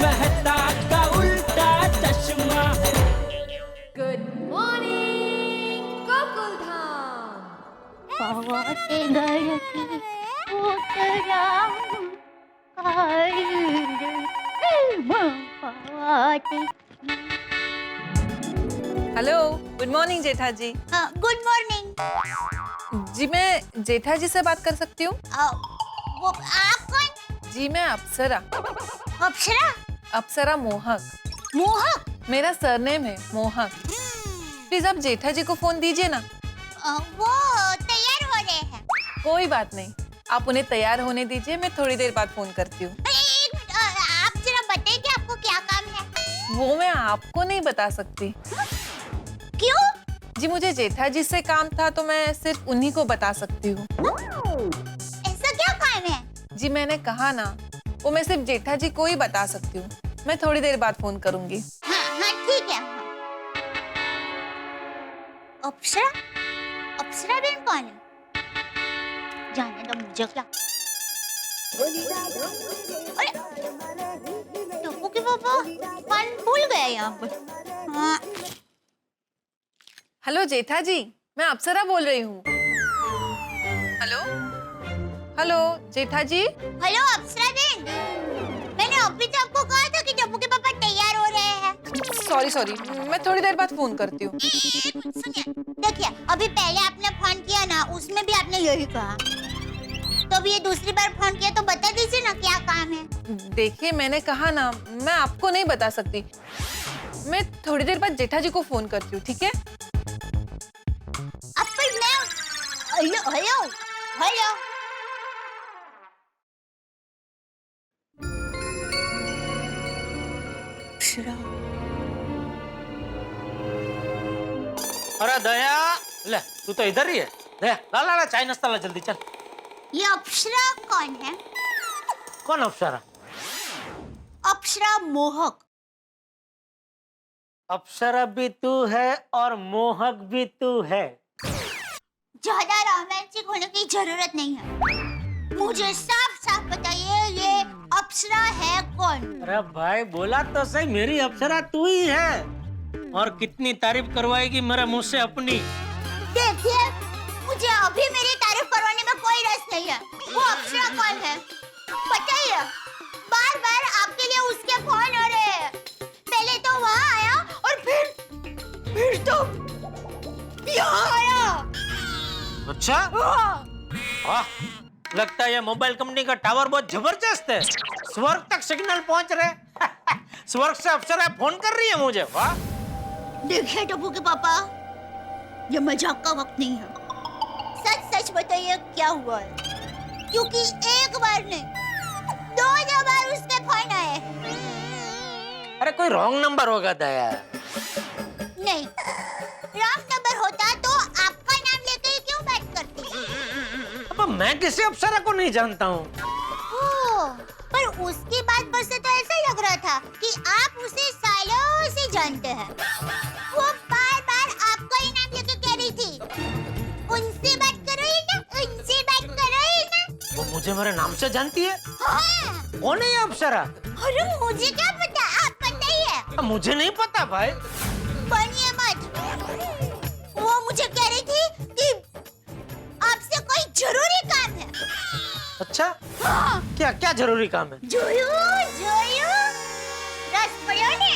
मेहता का उल्टा चश्मा। Good morning Gokuldham. पावाते घर की उतरा पावाते। Hello, good morning Jetha ji. Good morning. जी मैं जेठा जी से बात कर सकती हूँ? वो आप कौन? जी मैं अप्सरा। अप्सरा? अप्सरा मोहक। मोहक? मेरा सरनेम है मोहक। प्लीज आप जेठा जी को फोन दीजिए ना। वो तैयार हो रहे हैं। कोई बात नहीं, आप उन्हें तैयार होने दीजिए, मैं थोड़ी देर बाद फोन करती हूँ। एक मिनट, आप जरा बताइए कि आपको क्या काम है? वो मैं आपको नहीं बता सकती। क्यों? जी मुझे जेठा जी से काम था तो मैं सिर्फ उन्हीं को बता सकती हूँ। ऐसा क्या काम है? जी मैंने कहा ना, वो मैं सिर्फ जेठा जी को ही बता सकती हूँ। मैं थोड़ी देर बाद फोन करूंगी। हाँ ठीक है। अप्सरा? अप्सरा बहन कौन है? जाने दो मुझे क्या। अरे टप्पू के पापा फोन भूल गए यहाँ पर। हाँ। हेलो जेठा जी, मैं अप्सरा बोल रही हूँ। हेलो हेलो जेठा जी। हेलो अप्सरा बहन, मैंने अभी तो आपको कहा था कि टप्पू के पापा तैयार हो रहे हैं। सॉरी, मैं थोड़ी देर बाद फोन करती हूँ। सुनिए, देखिए अभी पहले आपने फोन किया ना, उसमें भी आपने यही कहा, तो अभी ये दूसरी बार फोन किया तो बता दीजिए ना क्या काम है। देखिए मैंने कहा ना, मैं आपको नहीं बता सकती। मैं थोड़ी देर बाद जेठा जी को फोन करती हूँ, ठीक है? अब पर मैं हेलो हेलो हेलो। अरे दया, ले तू तो इधर ही है। दया ला ला ला, चाय नाश्ता ला जल्दी चल। ये अप्सरा कौन है? कौन अप्सरा? अप्सरा मोहक। अप्सरा भी तू है और मोहक भी तू है। ज्यादा रोमांटिक होने की जरूरत नहीं है, मुझे साफ साफ बताइए ये अप्सरा है कौन? अरे भाई बोला तो सही, मेरी अप्सरा तू ही है। और कितनी तारीफ करवाएगी मेरे मुंह से अपनी। देखिए मुझे अभी मेरी तारीफ करवाने में कोई रस नहीं है। वो अप्सरा कौन है बताइए। बार बार आपके लिए उसके फोन हो रहे हैं। पहले तो वहाँ आया और फिर तो यहाँ आया। अच्छा वाह, लगता है ये मोबाइल कंपनी का टावर बहुत जबरदस्त है। स्वर्ग तक सिग्नल पहुंच रहे। स्वर्ग से अप्सरा फोन कर रही है मुझे। वाह। देखिए टप्पू के पापा, ये मजाक का वक्त नहीं है। सच सच बताइए क्या हुआ है, क्योंकि एक बार नहीं दो बार उसके फोन आए। अरे कोई रॉन्ग नंबर होगा दया। नहीं, रॉन्ग नंबर होता तो आपका नाम लेके ही क्यों बात करती? अब मैं किसी अप्सरा को नहीं जानता हूँ। पर उसकी बात पर से तो ऐसा लग रहा था कि आप उसे सालों से जानते हैं। वो बार बार आपका ही नाम लेके कह रही थी, उनसे बात करो ही ना, उनसे बात करो ही ना। वो मुझे मेरे नाम से जानती है? हाँ। कौन है ये अप्सरा? अरे मुझे क्या पता, आप बताइए। मुझे नहीं पता भाई। बनिए मत। वो मुझे कह रही थी कि आपसे कोई जरूरी काम है। अच्छा हाँ। क्या क्या जरूरी काम है? रस पढ़ो ने।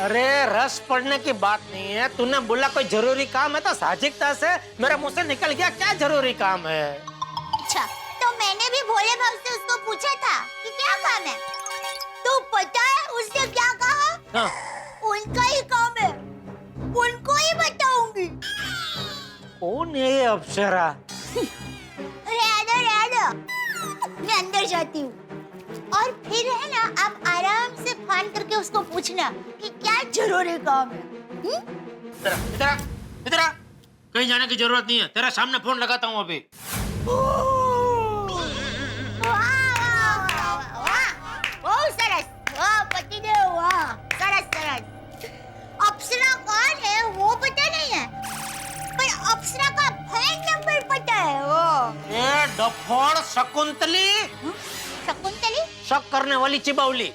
अरे रस पढ़ने की बात नहीं है, तूने बोला कोई जरूरी काम है तो साहजिकता से मेरे मुंह से निकल गया क्या जरूरी काम है। अच्छा तो मैंने भी भोले भाव से उसको पूछा था कि क्या काम है, तो पता है उसने क्या कहा? हाँ। उनका ही काम है, उनको ही बताऊंगी। कौन है ये अप्सरा? रहना, मैं अंदर जाती हूँ और फिर है ना आप आराम से फोन करके उसको पूछना कि क्या जरूरी काम है। इधर आ, कहीं जाने की जरूरत नहीं है, तेरा सामने फोन लगाता हूँ अभी। अप्सरा कौन है वो पता नहीं है, पर अप्सरा का फोन नंबर पता है। वो ये डफोड़ शकुंतली, शकुंतली? शक करने वाली चिबावली।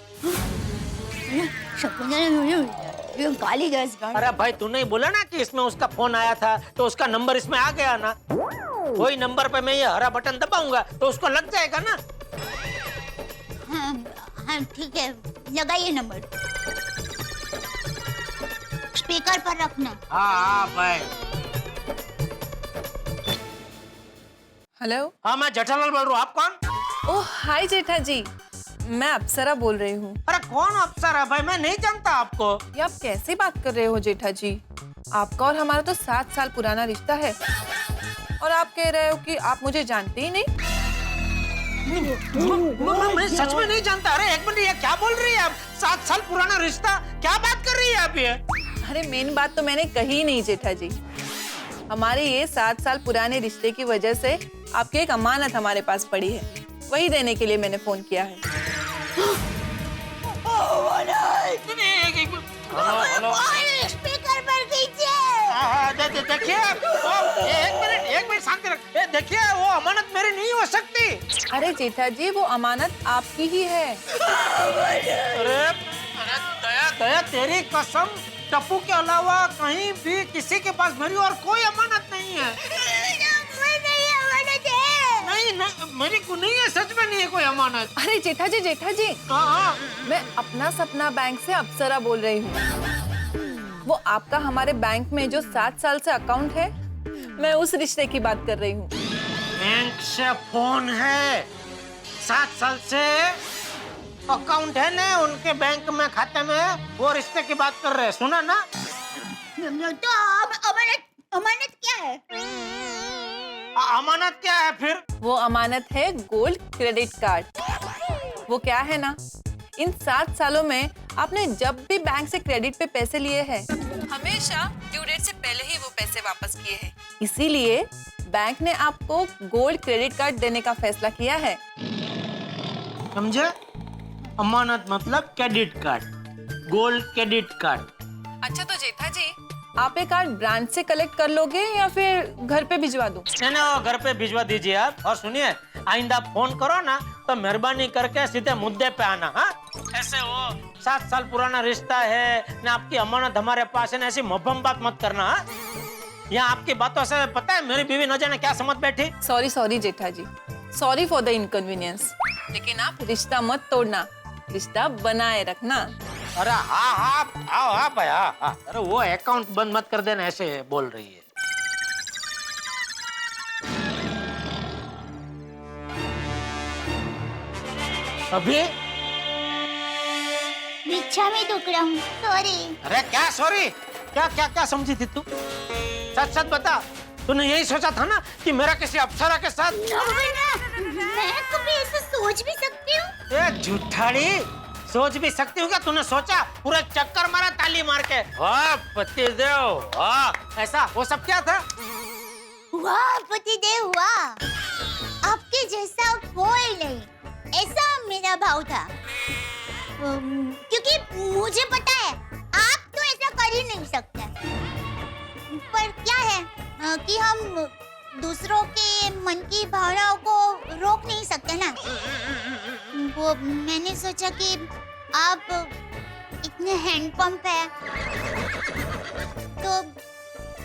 कालिदास अरे भाई तूने ही बोला ना कि इसमें उसका फोन आया था तो उसका नंबर इसमें आ गया ना। वही नंबर पे मैं ये हरा बटन दबाऊंगा तो उसको लग जाएगा ना। हाँ हाँ ठीक है, लगाइए नंबर, स्पीकर पर रखना। हाँ भाई। हेलो। हाँ मैं जेठालाल बोल रहा हूँ, आप कौन? ओह हाय जेठा जी, मैं अप्सरा बोल रही हूँ। अरे कौन अफसर है भाई, मैं नहीं जानता आपको। ये आप कैसे बात कर रहे हो जेठा जी? आपका और हमारा तो 7 साल पुराना रिश्ता है और आप कह रहे हो कि आप मुझे जानते ही नहीं। मैं सच में नहीं जानता। अरे एक मिनट, ये क्या बोल रही है आप? 7 साल पुराना रिश्ता, क्या बात कर रही है आप ये? अरे मेन बात तो मैंने कही नहीं जेठा जी। हमारे ये 7 साल पुराने रिश्ते की वजह से आपकी एक अमानत हमारे पास पड़ी है, वही देने के लिए मैंने फोन किया है। स्पीकर पर कीजिए। देखिए एक मिनट शांति रख। देखिए वो अमानत मेरी नहीं हो सकती। अरे जेठा जी, वो अमानत आपकी ही है। अरे दया दया तेरी कसम, टप्पू के अलावा कहीं भी किसी के पास मेरी और कोई अमानत नहीं है। नहीं मेरी को नहीं है, सच में नहीं है कोई अमानत। अरे जेठा जी, हाँ मैं अपना सपना बैंक से अप्सरा बोल रही हूँ। वो आपका हमारे बैंक में जो 7 साल से अकाउंट है, मैं उस रिश्ते की बात कर रही हूँ। बैंक से फोन है, 7 साल से अकाउंट है ना उनके बैंक में, खाते में, वो रिश्ते की बात कर रहे हैं। सुना ना? तो अमानत क्या है? अमानत क्या है फिर? वो अमानत है गोल्ड क्रेडिट कार्ड। वो क्या है ना, इन 7 सालों में आपने जब भी बैंक से क्रेडिट पे पैसे लिए हैं, हमेशा ड्यू डेट से पहले ही वो पैसे वापस किए हैं। इसीलिए बैंक ने आपको गोल्ड क्रेडिट कार्ड देने का फैसला किया है। समझे? अमानत मतलब credit card, gold credit card. अच्छा तो जेठा जी, आप ये कार्ड ब्रांच से कलेक्ट कर लोगे या फिर घर पे भिजवा दूं? नहीं वो घर पे भिजवा दीजिए आप। और सुनिए, आइंदा फोन करो ना तो मेहरबानी करके सीधे मुद्दे पे आना। हाँ, ऐसे वो 7 साल पुराना रिश्ता है ना, आपकी अमानत हमारे पास है ना, ऐसी मभम बात मत करना। हाँ, यहाँ आपकी बातों से पता है मेरी बीवी न जाने क्या समझ बैठी। Sorry Jetha ji, sorry for the inconvenience. लेकिन आप रिश्ता मत तोड़ना, रिश्ता बनाए रखना। अरे हाँ आओ भाई हाँ। अरे वो अकाउंट बंद मत कर देना, ऐसे बोल रही है। अभी रिक्शा में टुकड़ा हूँ, सॉरी। अरे क्या सॉरी? क्या समझी थी तू? सच बता, तूने यही सोचा था ना कि मेरा किसी अप्सरा के साथ? मैं कभी ऐसा सोच भी सकती हूँ? ए झूठाड़ी, सोच भी सकती हूँ क्या? तूने सोचा? पूरा चक्कर मारा ताली मार के। वाह पतिदेव वाह। ऐसा वो सब क्या था? वाह पतिदेव वाह, आपके जैसा कोई नहीं, ऐसा मेरा भाव था। क्योंकि मुझे पता है आप तो ऐसा कर ही नहीं सकते। पर क्या है कि हम दूसरों के मन की भावनाओं को रोक नहीं सकते ना। वो मैंने सोचा कि आप इतने हैंडपंप है तो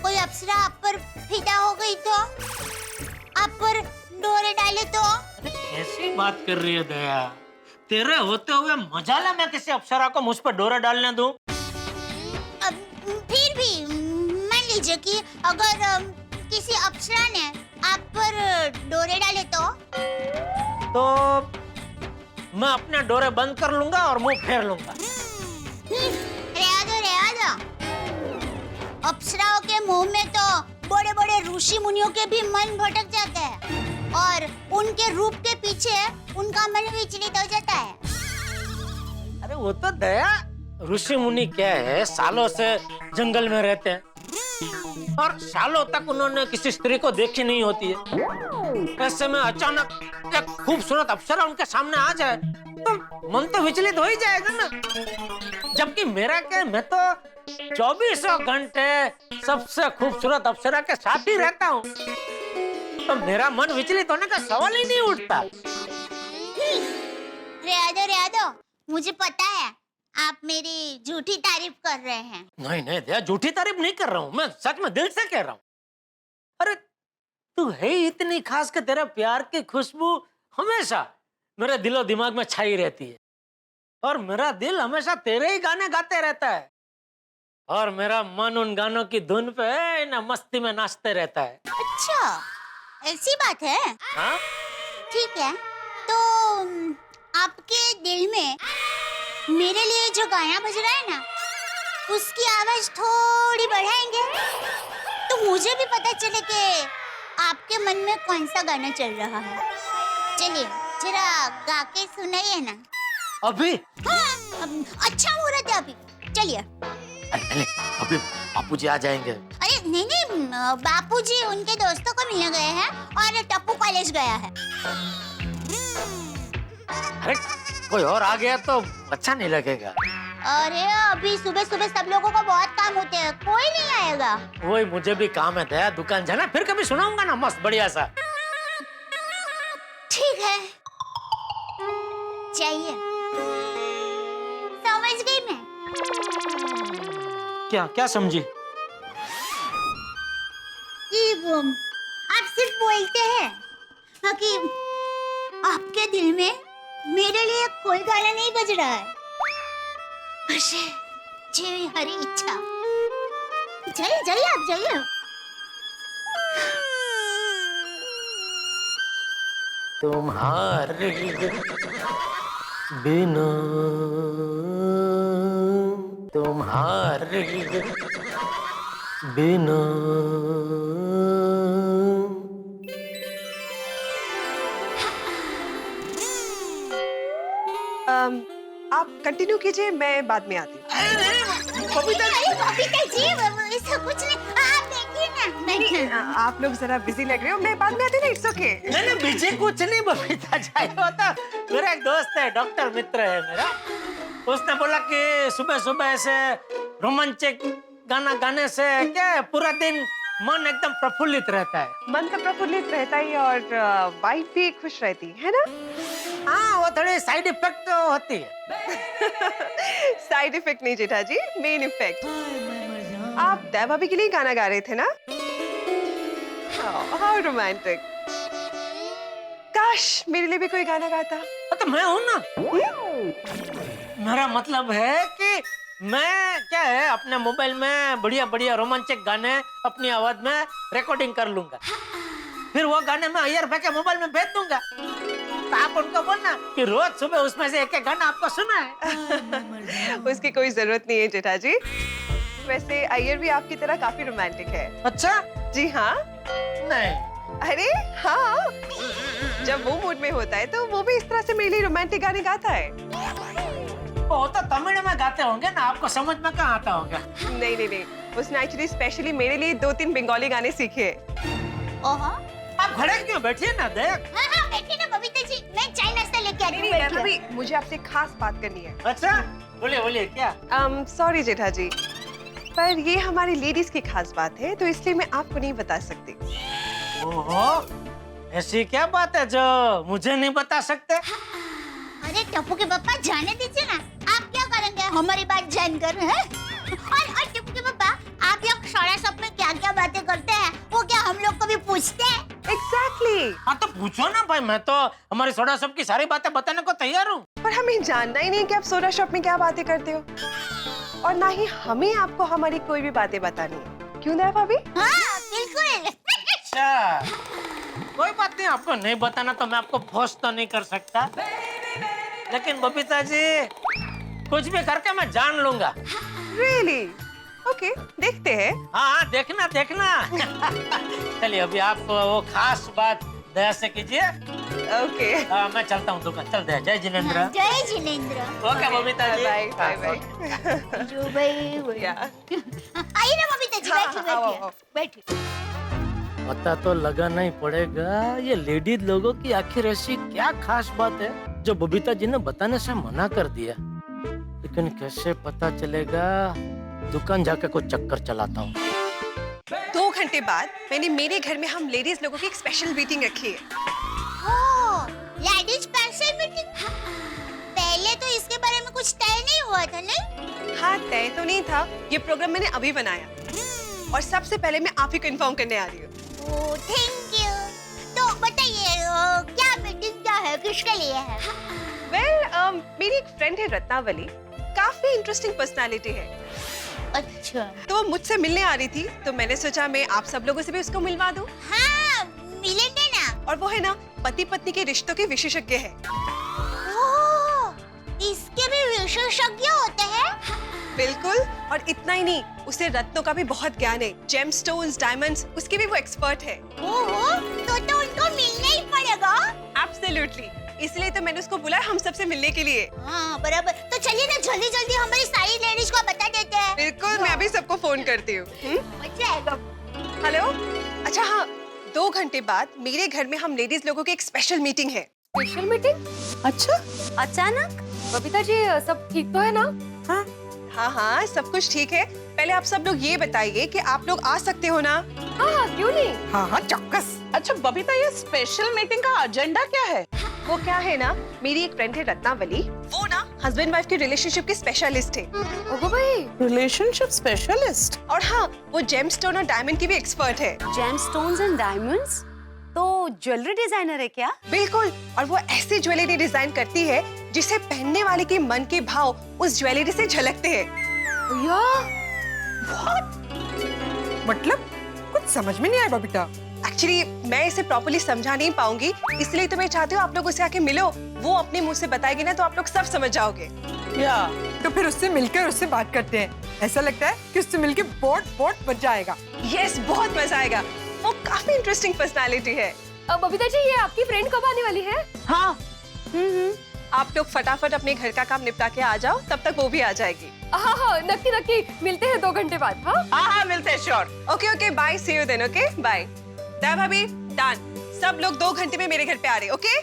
कोई अप्सरा आप पर फिदा हो गई तो, आप पर डोरे डाले तो। कैसी बात कर रही है दया? तेरे होते हुए मजाला मैं किसी अप्सरा को मुझ पर डोरा डालने दूं? फिर भी मान लीजिए कि अगर किसी अप्सरा ने आप पर डोरे डाले तो मैं अपने डोरे बंद कर लूंगा और मुंह फेर लूंगा। रहने दो। अप्सराओं के मुंह में तो बड़े बड़े ऋषि मुनियों के भी मन भटक जाते हैं और उनके रूप के पीछे उनका मन विचलित हो जाता है। अरे वो तो दया, ऋषि मुनि क्या है, सालों से जंगल में रहते हैं और सालों तक उन्होंने किसी स्त्री को देखी नहीं होती है। ऐसे में अचानक एक खूबसूरत अप्सरा उनके सामने आ जाए तो मन तो विचलित हो ही जाएगा ना। जबकि मेरा क्या, मैं तो 24 घंटे सबसे खूबसूरत अप्सरा के साथ ही रहता हूँ, तो मेरा मन विचलित होने का सवाल ही नहीं उठता। रहने दो, मुझे पता है आप मेरी झूठी तारीफ कर रहे हैं। नहीं नहीं दया, झूठी तारीफ नहीं कर रहा हूँ, मैं सच में दिल से कह रहा हूँ। अरे तू है ही इतनी खास कि तेरा प्यार की खुशबू हमेशा मेरे दिलो दिमाग में छाई रहती है, और मेरा दिल हमेशा तेरे ही गाने गाते रहता है, और मेरा मन उन गानों की धुन पे ना मस्ती में नाचते रहता है। अच्छा, ऐसी बात है? हाँ? ठीक है, तो आपके दिल में मेरे लिए जो गाना बज रहा है ना, उसकी आवाज थोड़ी बढ़ाएंगे तो मुझे भी पता चले कि आपके मन में कौन सा गाना चल रहा है। चलिए जरा गा के सुनाइए ना। अभी? हाँ, अच्छा मुहूर्त है अभी, चलिए। अरे अभी बापूजी आ जाएंगे। अरे नहीं नहीं, बापूजी उनके दोस्तों को मिलने गए हैं और टप्पू कॉलेज गया है। अरे कोई और आ गया तो अच्छा नहीं लगेगा। अरे अभी सुबह सुबह सब लोगों को बहुत काम होते हैं, कोई नहीं आएगा। वही मुझे भी काम है दया, दुकान जाना, फिर कभी सुनाऊंगा ना मस्त बढ़िया सा। ठीक है, चाहिए, समझ गई मैं। क्या क्या समझी? कि आप सिर्फ बोलते हैं कि आपके दिल में मेरे लिए कोई गाना नहीं बज रहा है, बस जी हरी इच्छा। जाइए जाइए, आप जाइए। तुम्हारे बिना, तुम्हारे बिना। आप कंटिन्यू कीजिए, मैं बाद में आती हूँ। बबीता जी, ऐसा कुछ नहीं, आप देखिए ना। नहीं, आप लोग जरा बिजी लग रहे हो, मैं बाद में आती हूँ ना, इट्स ओके। नहीं बीजे कुछ नहीं बबीता जी, होता मेरा एक दोस्त है, डॉक्टर मित्र है मेरा, उसने बोला कि सुबह सुबह ऐसे रोमांचक गाना गाने से क्या पूरा दिन मन एकदम प्रफुल्लित रहता है। मन तो प्रफुल्लित रहता ही, और वाइफ भी खुश रहती है ना। हाँ, वो थोड़ी साइड इफेक्ट तो होती है। साइड इफेक्ट नहीं जेठा जी, मेन इफेक्ट। आप दया भाभी के लिए गाना गा रहे थे ना? How romantic. काश मेरे लिए भी कोई गाना गाता। तो मैं हूँ ना। मेरा मतलब है कि मैं क्या है, अपने मोबाइल में बढ़िया बढ़िया रोमांचक गाने अपनी आवाज में रिकॉर्डिंग कर लूंगा, फिर वो गाने में ईयर के मोबाइल में भेज दूंगा, तो आप उनको बोलना कि रोज सुबह उसमें से एक एक गाना आपको सुना है। उसकी कोई जरूरत नहीं है जेठा जी। वैसे अय्यर भी आपकी तरह काफी रोमांटिक है। अच्छा? जी हाँ। नहीं। अरे हाँ, जब वो मूड में होता है तो वो भी इस तरह से मेरे लिए रोमांटिक गाने गाता है। वो तो तमिल में गाते होंगे ना, आपको समझ में कहाँ आता होगा। नहीं नहीं नहीं, उसने एक्चुअली स्पेशली मेरे लिए 2-3 बंगाली गाने सीखे। ओहो, आप खड़े क्यों, बैठिए ना। देख। हाँ हाँ बैठिए ना बबीता जी, मैं चाय नाश्ता लेके आती हूँ। बैठिए। अभी मुझे आपसे खास बात करनी है। अच्छा, बोलिए बोलिए, क्या? सॉरी जेठा जी, पर ये हमारी लेडीज की खास बात है, तो इसलिए मैं आपको नहीं बता सकती। ओहो, ऐसी क्या बात है जो मुझे नहीं बता सकते? अरे टप्पू के पापा, जाने दीजिए ना, आप क्या करेंगे हमारी बात जानकर, हैं? और टप्पू के पापा, आप लोग सोडा शॉप में क्या क्या बातें करते हैं, वो क्या हम लोग को भी पूछते हैं? एग्जैक्टली। हाँ तो पूछो ना भाई, मैं तो हमारी सोडा शॉप की सारी बातें बताने को तैयार हूँ। पर हमें जानना ही नहीं कि आप सोडा शॉप में क्या बातें करते हो, और ना ही हमें आपको हमारी कोई भी बातें बतानी है। क्यों दया भाभी? हाँ बिल्कुल। अच्छा, कोई बात नहीं, आपको नहीं बताना तो मैं आपको फोर्स तो नहीं कर सकता, लेकिन बबीता जी कुछ भी करके मैं जान लूंगा। Really? ओके, देखते हैं। हाँ देखना देखना। चलिए अभी आप वो खास बात दया से कीजिए। ओके। मैं चलता हूँ दुकान। चल दया, जय जिनेंद्र। जय Jinendra. Okay Babita ji. Bye bye bye. जो भाई या। आइए ना बबीता जी, हाँ, बैठिए आओ, बैठिए आओ। बैठिए। पता तो लगाना ही पड़ेगा, ये लेडीज लोगों की आखिर ऐसी क्या खास बात है जो बबीता जी ने बताने से मना कर दिया। लेकिन कैसे पता चलेगा, दुकान जाकर कुछ चक्कर चलाता हूँ। 2 घंटे बाद मैंने मेरे घर में हम लेडीज लोगों की एक स्पेशल मीटिंग रखी है। ओह, लेडीज स्पेशल मीटिंग। पहले तो इसके बारे में कुछ तय नहीं हुआ था नहीं? हाँ, तय तो नहीं था। ये प्रोग्राम मैंने अभी बनाया और सबसे पहले मैं आप ही को इन्फॉर्म करने आ रही हूँ। Oh thank you. तो बताइए क्या मीटिंग क्या है, किसके लिए है? वेल, मेरी एक फ्रेंड है रत्नावली, काफी इंटरेस्टिंग पर्सनालिटी है। अच्छा। तो वो मुझसे मिलने आ रही थी, तो मैंने सोचा मैं आप सब लोगों से भी उसको मिलवा दूं। हाँ मिलेंगे ना। और वो है ना पति पत्नी के रिश्तों के विशेषज्ञ है। ओह, इसके भी विशेषज्ञ होते हैं? बिल्कुल, और इतना ही नहीं, उसे रत्नों का भी बहुत ज्ञान है। जेमस्टोन्स, डायमंड्स, उसकी भी वो एक्सपर्ट है। ओह, तो उनको मिलना ही पड़ेगा। एब्सोल्युटली, इसलिए तो मैंने उसको बुलाया हम सबसे मिलने के लिए। हाँ बराबर। तो चलिए ना जल्दी जल्दी हमारी सारी लेडीज को बता देते हैं। बिल्कुल, मैं अभी सबको फोन करती हूँ। मजा आएगा। हेलो, अच्छा हाँ, 2 घंटे बाद मेरे घर में हम लेडीज लोगों की एक स्पेशल मीटिंग है। Special meeting? अच्छा, अचानक? बबीता जी सब ठीक तो है ना? हाँ हाँ, सब कुछ ठीक है। पहले आप सब लोग ये बताइए कि आप लोग आ सकते हो ना? हाँ, क्यों नहीं? हाँ हाँ चौक्कस। अच्छा बबीता, ये स्पेशल मीटिंग का एजेंडा क्या है? वो क्या है ना, मेरी एक फ्रेंड है रत्नावली, वो ना हस्बैंड वाइफ के रिलेशनशिप की स्पेशलिस्ट है। ओगो भाई, रिलेशनशिप स्पेशलिस्ट? और हाँ, वो जेमस्टोन और डायमंड की भी एक्सपर्ट है। Gemstones and diamonds? तो ज्वेलरी डिजाइनर है क्या? बिल्कुल, और वो ऐसी ज्वेलरी डिजाइन करती है जिसे पहनने वाले के मन के भाव उस ज्वेलरी से झलकते हैं। भैया मतलब कुछ समझ में नहीं आया बबीता। एक्चुअली मैं इसे प्रॉपर्ली समझा नहीं पाऊंगी, इसलिए तो मैं चाहती हूँ आप लोग उससे आके मिलो। वो अपने मुंह से बताएगी ना, तो आप लोग सब समझ जाओगे। या तो फिर उससे मिलकर उससे बात करते हैं। ऐसा लगता है कि उससे मिलकर बहुत मजा आएगा। यस, बहुत मजा आएगा। वो काफी इंटरेस्टिंग पर्सनालिटी है। बबीता जी, ये आपकी फ्रेंड कब आने वाली है? हाँ, आप लोग फटाफट अपने घर का काम निपटा के आ जाओ, तब तक वो भी आ जाएगी। हाँ, नक्की नक्की, मिलते हैं 2 घंटे बाद। हाँ हाँ मिलते हैं, sure. Okay okay, bye, see you then. Okay bye. Daya भाभी, डन। सब लोग 2 घंटे में मेरे घर पे आ रहे। ओके?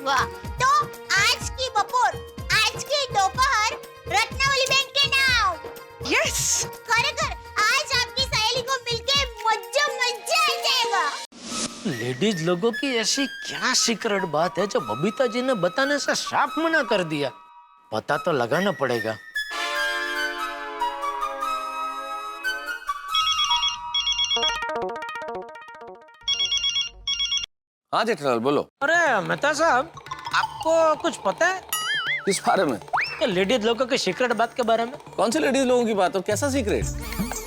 वाह। तो आज की बपोर, आज की दोपहर रत्नावली बहन के नाम। यस। खरेखर आज आपकी सहेली को मिलके मजा आ जाएगा। लेडीज लोगों की ऐसी क्या सीक्रेट बात है जो बबीता जी ने बताने से साफ मना कर दिया? पता तो लगाना पड़ेगा। हाँ जेठालाल बोलो। अरे मेहता साहब, आपको कुछ पता है किस बारे में? लेडीज लोगों की सीक्रेट बात के बारे में? कौन से लेडीज लोगों की बात हो? कैसा सीक्रेट?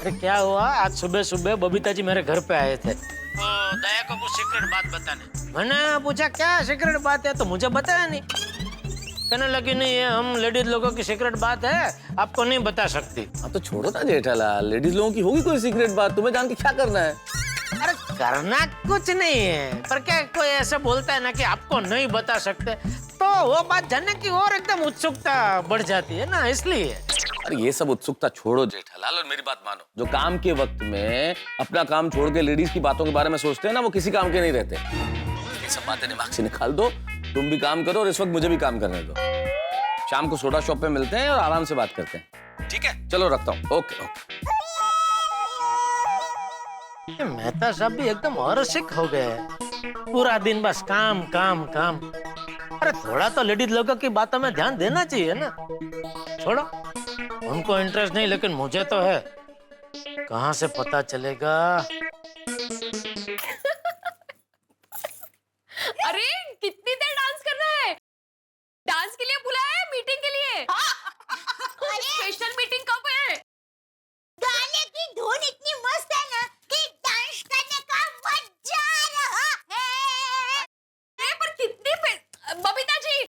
अरे क्या हुआ, आज सुबह सुबह बबीता जी मेरे घर पे आए थे, तो दया को कुछ सीक्रेट बात बताने। मैंने पूछा क्या सीक्रेट बात है, तो मुझे बताया नहीं। कहने लगी नहीं, ये हम लेडीज लोगों की सीक्रेट बात है, आपको नहीं बता सकती। हाँ तो छोड़ो ना जेठालाल, लेडीज लोगों की होगी कोई सीक्रेट बात, तुम्हें जान के क्या करना है? अरे करना कुछ नहीं है, पर क्या कोई ऐसा बोलता है ना कि आपको नहीं बता सकते, तो वो बात जानने की और एकदम उत्सुकता बढ़ जाती है ना, इसलिए। अरे ये सब उत्सुकता छोड़ो जेठालाल और मेरी बात मानो। जो काम के वक्त में अपना काम छोड़ के लेडीज की बातों के बारे में सोचते हैं ना, वो किसी काम के नहीं रहते। ये सब बातें दिमाग से निकाल दो, तुम भी काम करो और इस वक्त मुझे भी काम करने दो। शाम को सोडा शॉप पे मिलते हैं और आराम से बात करते हैं, ठीक है? चलो रखता हूँ। Okay okay. मेहता साहब भी एकदम औरसिक हो गए, पूरा दिन बस काम काम काम। अरे थोड़ा तो लेडीज लोगों की बातों में ध्यान देना चाहिए ना। छोड़ो, उनको इंटरेस्ट नहीं, लेकिन मुझे तो है। कहाँ से पता चलेगा? अरे कितनी देर डांस करना है? डांस के लिए बुलाया है, मीटिंग के लिए? स्पेशल मीटिंग कब है? गाने की धुन इतनी मस्त है ना कि डांस करने का मजा आ रहा है। अरे पर कितनी बबीता जी,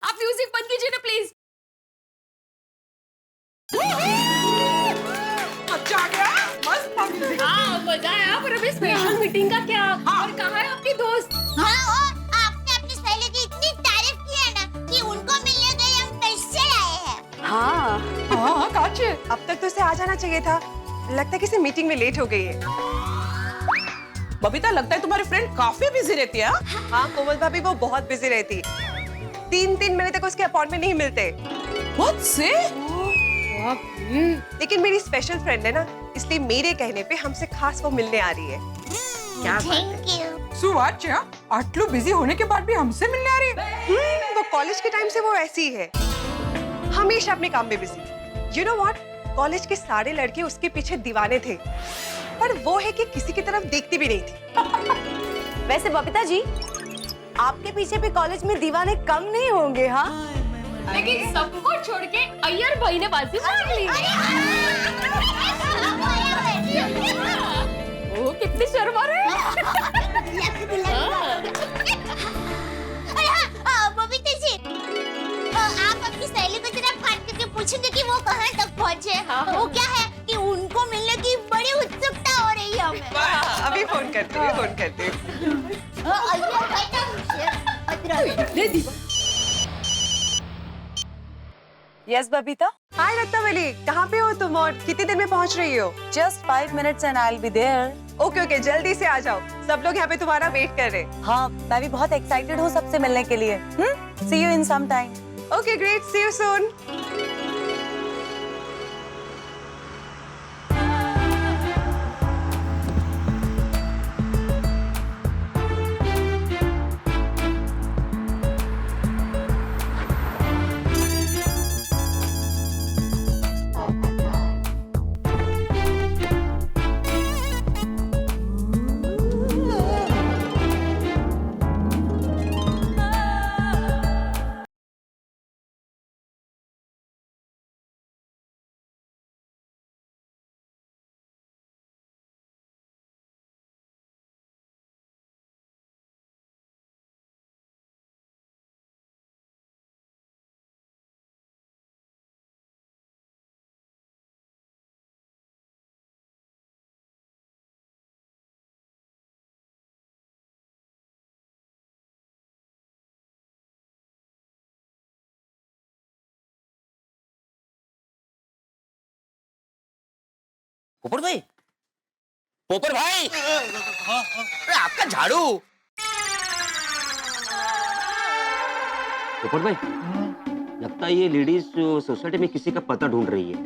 आप म्यूजिक बंद कीजिए ना प्लीज। अच्छा आ गया, मस्त। हाँ मजा आया, पर अभी स्पेशल मीटिंग का क्या? और कहाँ है आपकी दोस्त? हाँ, और आपने अपनी सहेली की इतनी तारीफ की है ना कि उनको मिलने के लिए हम पैसे लाए हैं। हाँ हाँ काचे। अब तक तो उसे आ जाना चाहिए था। लगता है किसी मीटिंग में लेट हो गई है। बबीता, लगता है तुम्हारी फ्रेंड काफी बिजी रहती है। हाँ कोमल भाभी, वो बहुत बिजी रहती। 3 महीने तक उसके अपॉइंटमेंट नहीं मिलते। बहुत से? लेकिन मेरी स्पेशल फ्रेंड है ना, इसलिए मेरे कहने पे हमसे खास वो मिलने आ रही है। Thank you. सुवाच्या, आटलू बिजी होने के बाद भी हमसे मिलने आ रही है। वो कॉलेज के टाइम से वो ऐसी ही है। हमेशा अपने काम में busy. You know what, college के सारे लड़के उसके पीछे दीवाने थे, पर वो है कि किसी की तरफ देखती भी नहीं थी। वैसे बबीता जी, आपके पीछे भी कॉलेज में दीवाने कम नहीं होंगे, हाँ? लेकिन सबको छोड़ के अय्यर भाई ने बाजी मार ली। ओ कितनी शर्मा रहे हैं। बबीता जी, आप अपनी सहेली को जरा फोन करके पूछेंगे कि वो कहाँ तक पहुँचे। वो क्या है कि उनको मिलने की बड़ी उत्सुकता हो रही है हमें। अभी फोन करती हूँ, फोन करती हूँ। यस बबीता, हाय रत्नावली, कहाँ पे हो तुम और कितनी देर में पहुँच रही हो? Just 5 minutes and I'll be there. Okay okay, जल्दी से आ जाओ, सब लोग यहाँ पे तुम्हारा वेट कर रहे हैं। हाँ, मैं भी बहुत एक्साइटेड हूँ सबसे मिलने के लिए। See you in some time. Okay great, see you soon. Popat भाई, पोपट भाई, अरे आपका झाड़ू। पोपट भाई, लगता है ये लेडीज सोसाइटी में किसी का पता ढूंढ रही है।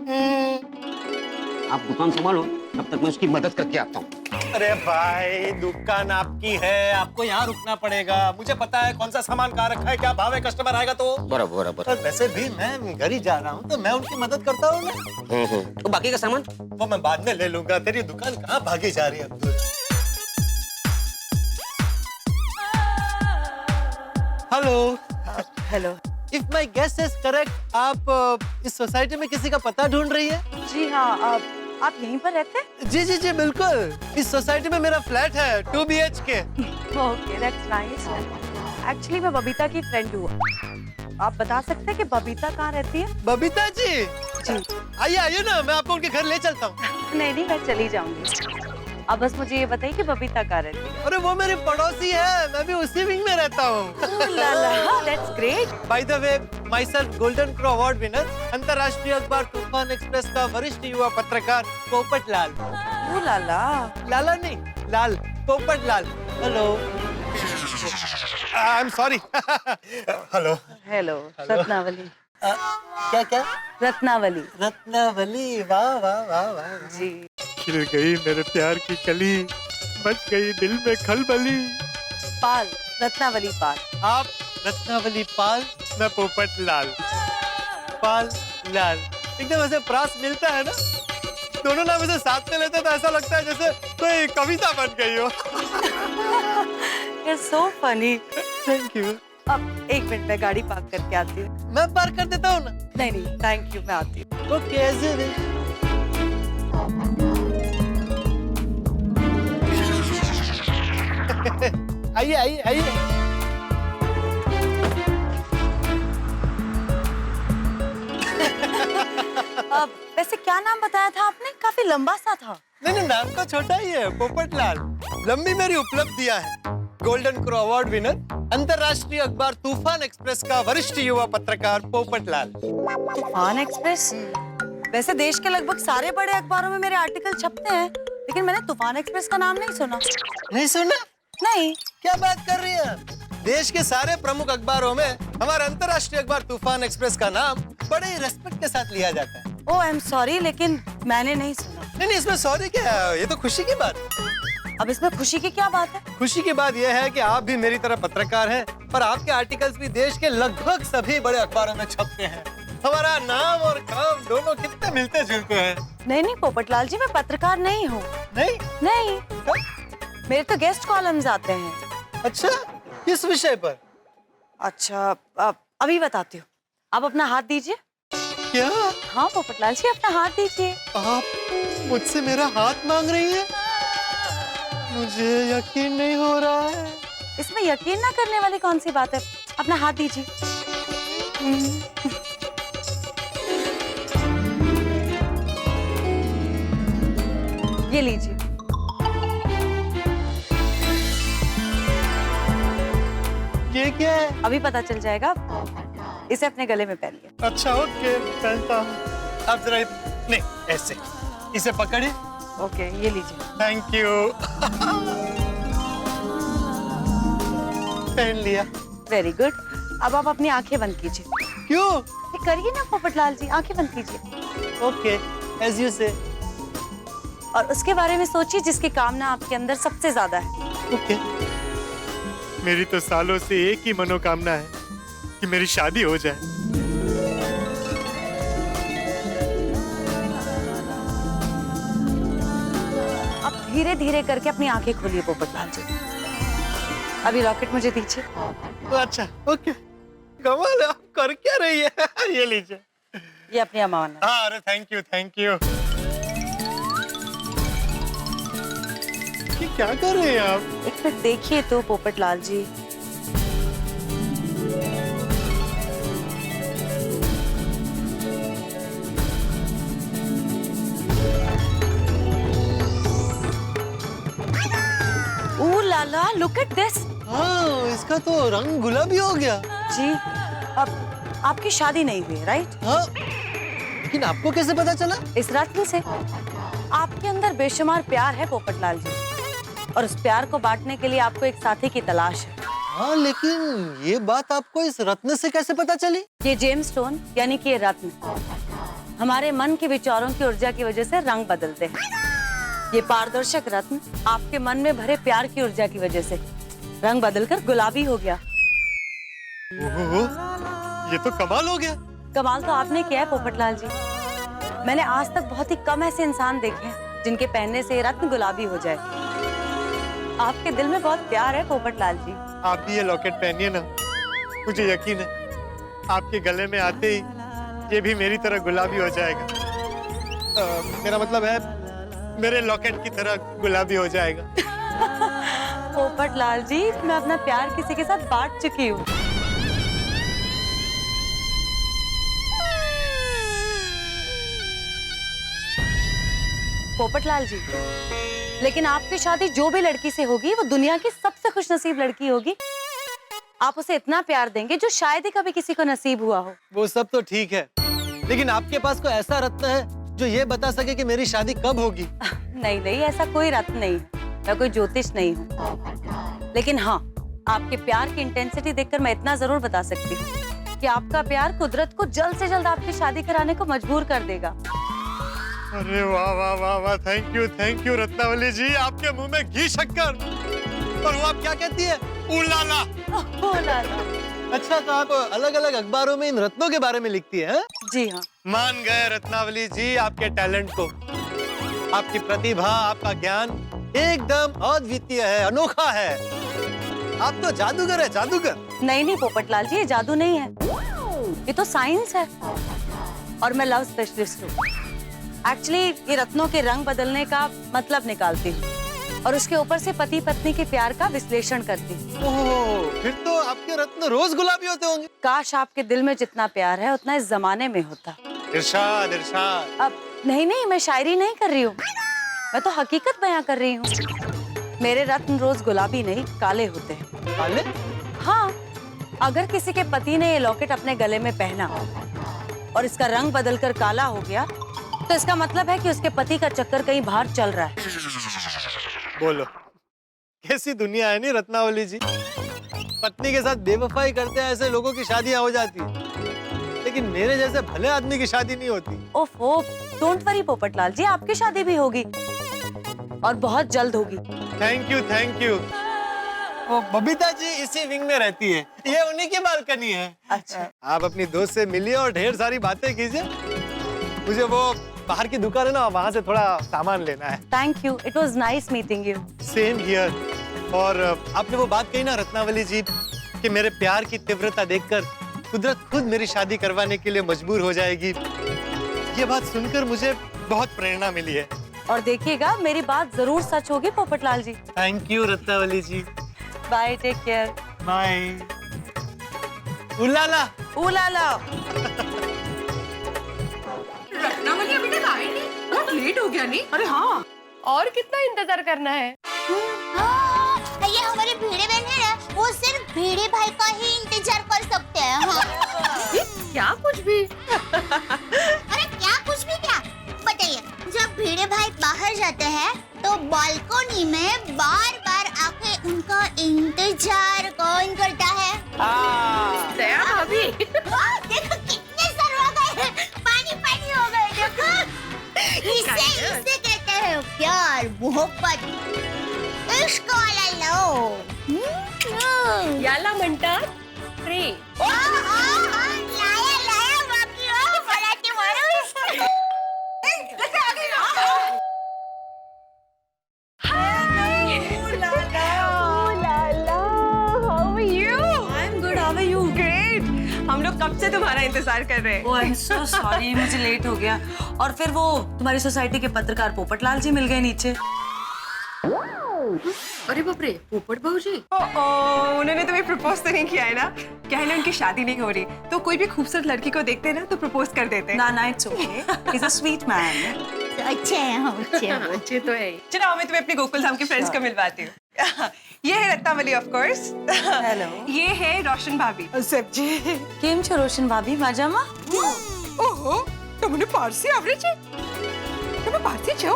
आप दुकान संभालो, तब तक मैं उसकी मदद करके आता हूँ। अरे भाई, दुकान आपकी है, आपको यहाँ रुकना पड़ेगा। मुझे पता है कौन सा सामान कहाँ रखा है, क्या भाव है, कस्टमर आएगा तो। बराबर बराबर। वैसे भी मैं घर ही जा रहा हूँ, तो मैं उनकी मदद करता हूँ ना। तो बाकी का सामान वो मैं बाद में ले लूंगा। तेरी दुकान कहाँ भागी जा रही है Abdul? Hello hello. If my guess is correct, आप इस सोसाइटी में किसी का पता ढूंढ रही है? जी हाँ, आप यहीं पर रहते हैं? जी जी जी बिल्कुल। इस सोसाइटी में मेरा फ्लैट है 2 BHK। Okay, that's nice. Actually मैं बबीता की फ्रेंड हूँ। आप बता सकते हैं कि बबीता कहाँ रहती है? बबीता जी, जी। आइए आइए ना, मैं आपको उनके घर ले चलता हूँ। नहीं, मैं चली जाऊंगी। अब बस मुझे ये बताइए कि बबीता कहाँ रहती है? अरे वो मेरी पड़ोसी है, मैं भी उसी विंग में रहता हूँ। That's great. By the way, my self golden crow award winner, अंतर्राष्ट्रीय अखबार तूफान एक्सप्रेस का वरिष्ठ युवा पत्रकार पोपट लाल। लाला। लाला नहीं, Lal, Popat Lal. Hello. I am sorry. Hello. Hello, Ratnavali. क्या क्या? रत्नावली। रत्नावली, वाह वाह वाह वाह। जी। खिल गई मेरे प्यार की कली, मच गई दिल में खलबली। पाल, रत्नावली पाल। आप रत्नावली पाल, मैं पोपट लाल। पाल लाल, एकदम ऐसे प्रास मिलता है ना, दोनों नाम ऐसे साथ में लेते तो ऐसा लगता है जैसे कोई कविता बन गई हो। You're so funny. Thank you. अब 1 मिनट में गाड़ी पार्क करके आती हूँ। मैं पार्क कर देता हूँ ना। नहीं, थैंक यू, मैं आती हूँ। ओके, आइए आइए आइए। वैसे क्या नाम बताया था आपने? काफी लंबा सा था। नहीं, नाम तो छोटा ही है, पोपट लाल। लंबी मेरी उपलब्धियां है। गोल्डन क्रो अवार्ड विनर, अंतर्राष्ट्रीय अखबार तूफान एक्सप्रेस का वरिष्ठ युवा पत्रकार पोपट लाल। तूफान एक्सप्रेस? वैसे देश के लगभग सारे बड़े अखबारों में मेरे आर्टिकल छपते हैं, लेकिन मैंने तूफान एक्सप्रेस का नाम नहीं सुना। नहीं सुना? नहीं। क्या बात कर रही है? देश के सारे प्रमुख अखबारों में हमारे अंतर्राष्ट्रीय अखबार तूफान एक्सप्रेस का नाम बड़े ही रेस्पेक्ट के साथ लिया जाता है। ओह, आई एम सॉरी, लेकिन मैंने नहीं सुना। नहीं, इसमें सॉरी क्या है? ये तो खुशी की बात है। अब इसमें खुशी की क्या बात है? खुशी की बात यह है कि आप भी मेरी तरह पत्रकार हैं और आपके आर्टिकल्स भी देश के लगभग सभी बड़े अखबारों में छपते हैं। हमारा नाम और काम दोनों कितने मिलते जुलते हैं। नहीं नहीं पोपटलाल जी, मैं पत्रकार नहीं हूँ। नहीं? नहीं, मेरे तो गेस्ट कॉलम्स आते हैं। अच्छा, किस विषय पर? अच्छा, अभी बताती हूँ। आप अपना हाथ दीजिए। क्या? हाँ पोपटलाल जी, अपना हाथ दीजिए। आप मुझसे मेरा हाथ मांग रही हैं? मुझे यकीन नहीं हो रहा है। इसमें यकीन ना करने वाली कौन सी बात है? अपना हाथ दीजिए। ये लीजिए। ये क्या है? अभी पता चल जाएगा। इसे अपने गले में पहनिए। अच्छा ओके, पहनता हूँ। आप जरा नहीं, ऐसे इसे पकड़िए। ओके, ये लीजिए। Thank you. पहन लिया। Very good. अब आप अपनी आंखें बंद कीजिए। क्यों? ये करिए ना पोपटलाल जी, आंखें बंद कीजिए। ओके, एज यू से। और उसके बारे में सोचिए जिसकी कामना आपके अंदर सबसे ज्यादा है। ओके। मेरी तो सालों से एक ही मनोकामना है कि मेरी शादी हो जाए। अब धीरे धीरे करके अपनी आंखें खोलिए पोपटलाल जी। अभी रॉकेट मुझे दीजिए। अच्छा ओके। कमाल, आप कर क्या रही है? ये लीजिए। ये अपनी अमानत। हाँ, अरे थैंक यू थैंक यू। ये क्या कर रहे हैं आप? एक मिनट देखिए तो पोपटलाल जी। ओ लाला, लुक एट दिस। हाँ, इसका तो रंग गुलाबी हो गया। जी, अब आपकी शादी नहीं हुई, राइट? हाँ, लेकिन आपको कैसे पता चला? इस रत्न से। आपके अंदर बेशुमार प्यार है पोपटलाल जी, और उस प्यार को बांटने के लिए आपको एक साथी की तलाश है। हाँ, लेकिन ये बात आपको इस रत्न से कैसे पता चली? ये जेम्स स्टोन यानी कि ये रत्न हमारे मन के विचारों की ऊर्जा की वजह से रंग बदलते हैं। ये पारदर्शक रत्न आपके मन में भरे प्यार की ऊर्जा की वजह से रंग बदलकर गुलाबी हो गया। ओहो, ये तो कमाल हो गया। कमाल तो आपने किया है पोपटलाल जी। मैंने आज तक बहुत ही कम ऐसे इंसान देखे हैं जिनके पहनने से ये रत्न गुलाबी हो जाए। आपके दिल में बहुत प्यार है पोपटलाल जी। आप भी ये लॉकेट पहनिए ना, मुझे यकीन है आपके गले में आते ही ये भी मेरी तरह गुलाबी हो जाएगा। मेरा मतलब है मेरे लॉकेट की तरह गुलाबी हो जाएगा। पोपटलाल जी, मैं अपना प्यार किसी के साथ बांट चुकी हूँ। पोपटलाल जी, लेकिन आपकी शादी जो भी लड़की से होगी वो दुनिया की सबसे खुशनसीब लड़की होगी। आप उसे इतना प्यार देंगे जो शायद ही कभी किसी को नसीब हुआ हो। वो सब तो ठीक है, लेकिन आपके पास कोई ऐसा रत्न है जो ये बता सके कि मेरी शादी कब होगी? नहीं नहीं, ऐसा कोई रत्न नहीं है। मैं कोई ज्योतिष नहीं हूँ, लेकिन हाँ, आपके प्यार की इंटेंसिटी देखकर मैं इतना जरूर बता सकती हूँ कि आपका प्यार कुदरत को जल्द से जल्द आपकी शादी कराने को मजबूर कर देगा। अरे वाह वाह वाह वाह, थैंक यू रत्नावली जी। आपके मुंह में घी शक्कर। और वो आप क्या कहती है? उलाला। अच्छा, तो आप अलग अलग अखबारों में इन रत्नों के बारे में लिखती है? जी हाँ। मान गए रत्नावली जी आपके टैलेंट को। आपकी प्रतिभा, आपका ज्ञान एकदम अद्वितीय है, अनोखा है। आप तो जादूगर है, जादूगर। नहीं नहीं पोपटलाल जी, ये जादू नहीं है, ये तो साइंस है। और मैं लव स्पेशलिस्ट हूँ। एक्चुअली ये रत्नों के रंग बदलने का मतलब निकालती हूँ और उसके ऊपर से पति पत्नी के प्यार का विश्लेषण करती हूँ। ओह, फिर तो आपके रत्न रोज गुलाबी होते होंगे। काश आपके दिल में जितना प्यार है उतना इस जमाने में होता। इरशाद इरशाद। अब नहीं नहीं, मैं शायरी नहीं कर रही हूँ, मैं तो हकीकत बयां कर रही हूँ। मेरे रत्न रोज गुलाबी नहीं, काले होते हैं। काले? हाँ, अगर किसी के पति ने ये लॉकेट अपने गले में पहना और इसका रंग बदलकर काला हो गया तो इसका मतलब है कि उसके पति का चक्कर कहीं बाहर चल रहा है। बोलो, कैसी दुनिया है नहीं रत्नावली जी। पत्नी के साथ बेवफाई करते हैं ऐसे लोगों की शादियां हो जाती है, लेकिन मेरे जैसे भले आदमी की शादी नहीं होती। ओफो, डोंट वरी पोपटलाल जी, आपकी शादी भी होगी और बहुत जल्द होगी। थैंक यू वो बबीता जी इसी विंग में रहती है, ये उन्हीं की बालकनी है। अच्छा। आप अपनी दोस्त से मिलिए और ढेर सारी बातें कीजिए। मुझे वो बाहर की दुकान है ना, वहाँ से थोड़ा सामान लेना है। Thank you, it was nice meeting you. Same here. और आपने वो बात कही ना रत्नावली जी कि मेरे प्यार की तीव्रता देखकर कुदरत खुद मेरी शादी करवाने के लिए मजबूर हो जाएगी, ये बात सुनकर मुझे बहुत प्रेरणा मिली है। और देखिएगा मेरी बात जरूर सच होगी Popatlal ji. Thank you Ratnavali ji. Bye, take care. Bye. उलाला उलाला। रत्नावली अभी तक आई नहीं, बहुत लेट हो गया नहीं? अरे हाँ, और कितना इंतजार करना है? ये हमारे भिड़े बहन है ना, वो सिर्फ भिड़े भाई का ही इंतजार कर सकते हैं। हाँ। क्या कुछ भी? अरे क्या कुछ भी क्या? बताइए, जब भिड़े भाई बाहर जाते हैं तो बालकनी में बार बार आके उनका इंतजार कौन करता है? दया भाभी। देखो कितने सर हो गए, पानी पानी हो गए। देखो इसे कहते हैं प्यार, मोहब्बत, इश्क वाला लव। याला म्हणतात प्रेम. लाया लाया बाकी हो बोलाते माणूस. हम लोग कब से तुम्हारा इंतजार कर रहे हैं। ओह आई एम सो सॉरी, मुझे लेट हो गया। और फिर वो तुम्हारी सोसाइटी के पत्रकार पोपटलाल जी मिल गए नीचे। अरे बाप रे, पोपट भाऊजी। उन्होंने तुम्हें प्रपोज तो नहीं किया है ना? क्या है ना, उनकी शादी नहीं हो रही, तो कोई भी खूबसूरत लड़की को देखते हैं ना तो प्रपोज कर देते हैं। ना ना, it's okay, he is a sweet man. अच्छे हैं हम, अच्छे हैं। अच्छे तो है। चलो मैं तुम्हें अपने गोकुल धाम के फ्रेंड्स को मिलवाती हूँ। ये है रत्नावली ऑफ कोर्स। हेलो। ये है रोशन भाभी। सब्जी केम छो रोशन भाभी, मजामा? ओहो, તમને પારસી આવડે છે? તમે પારસી છો?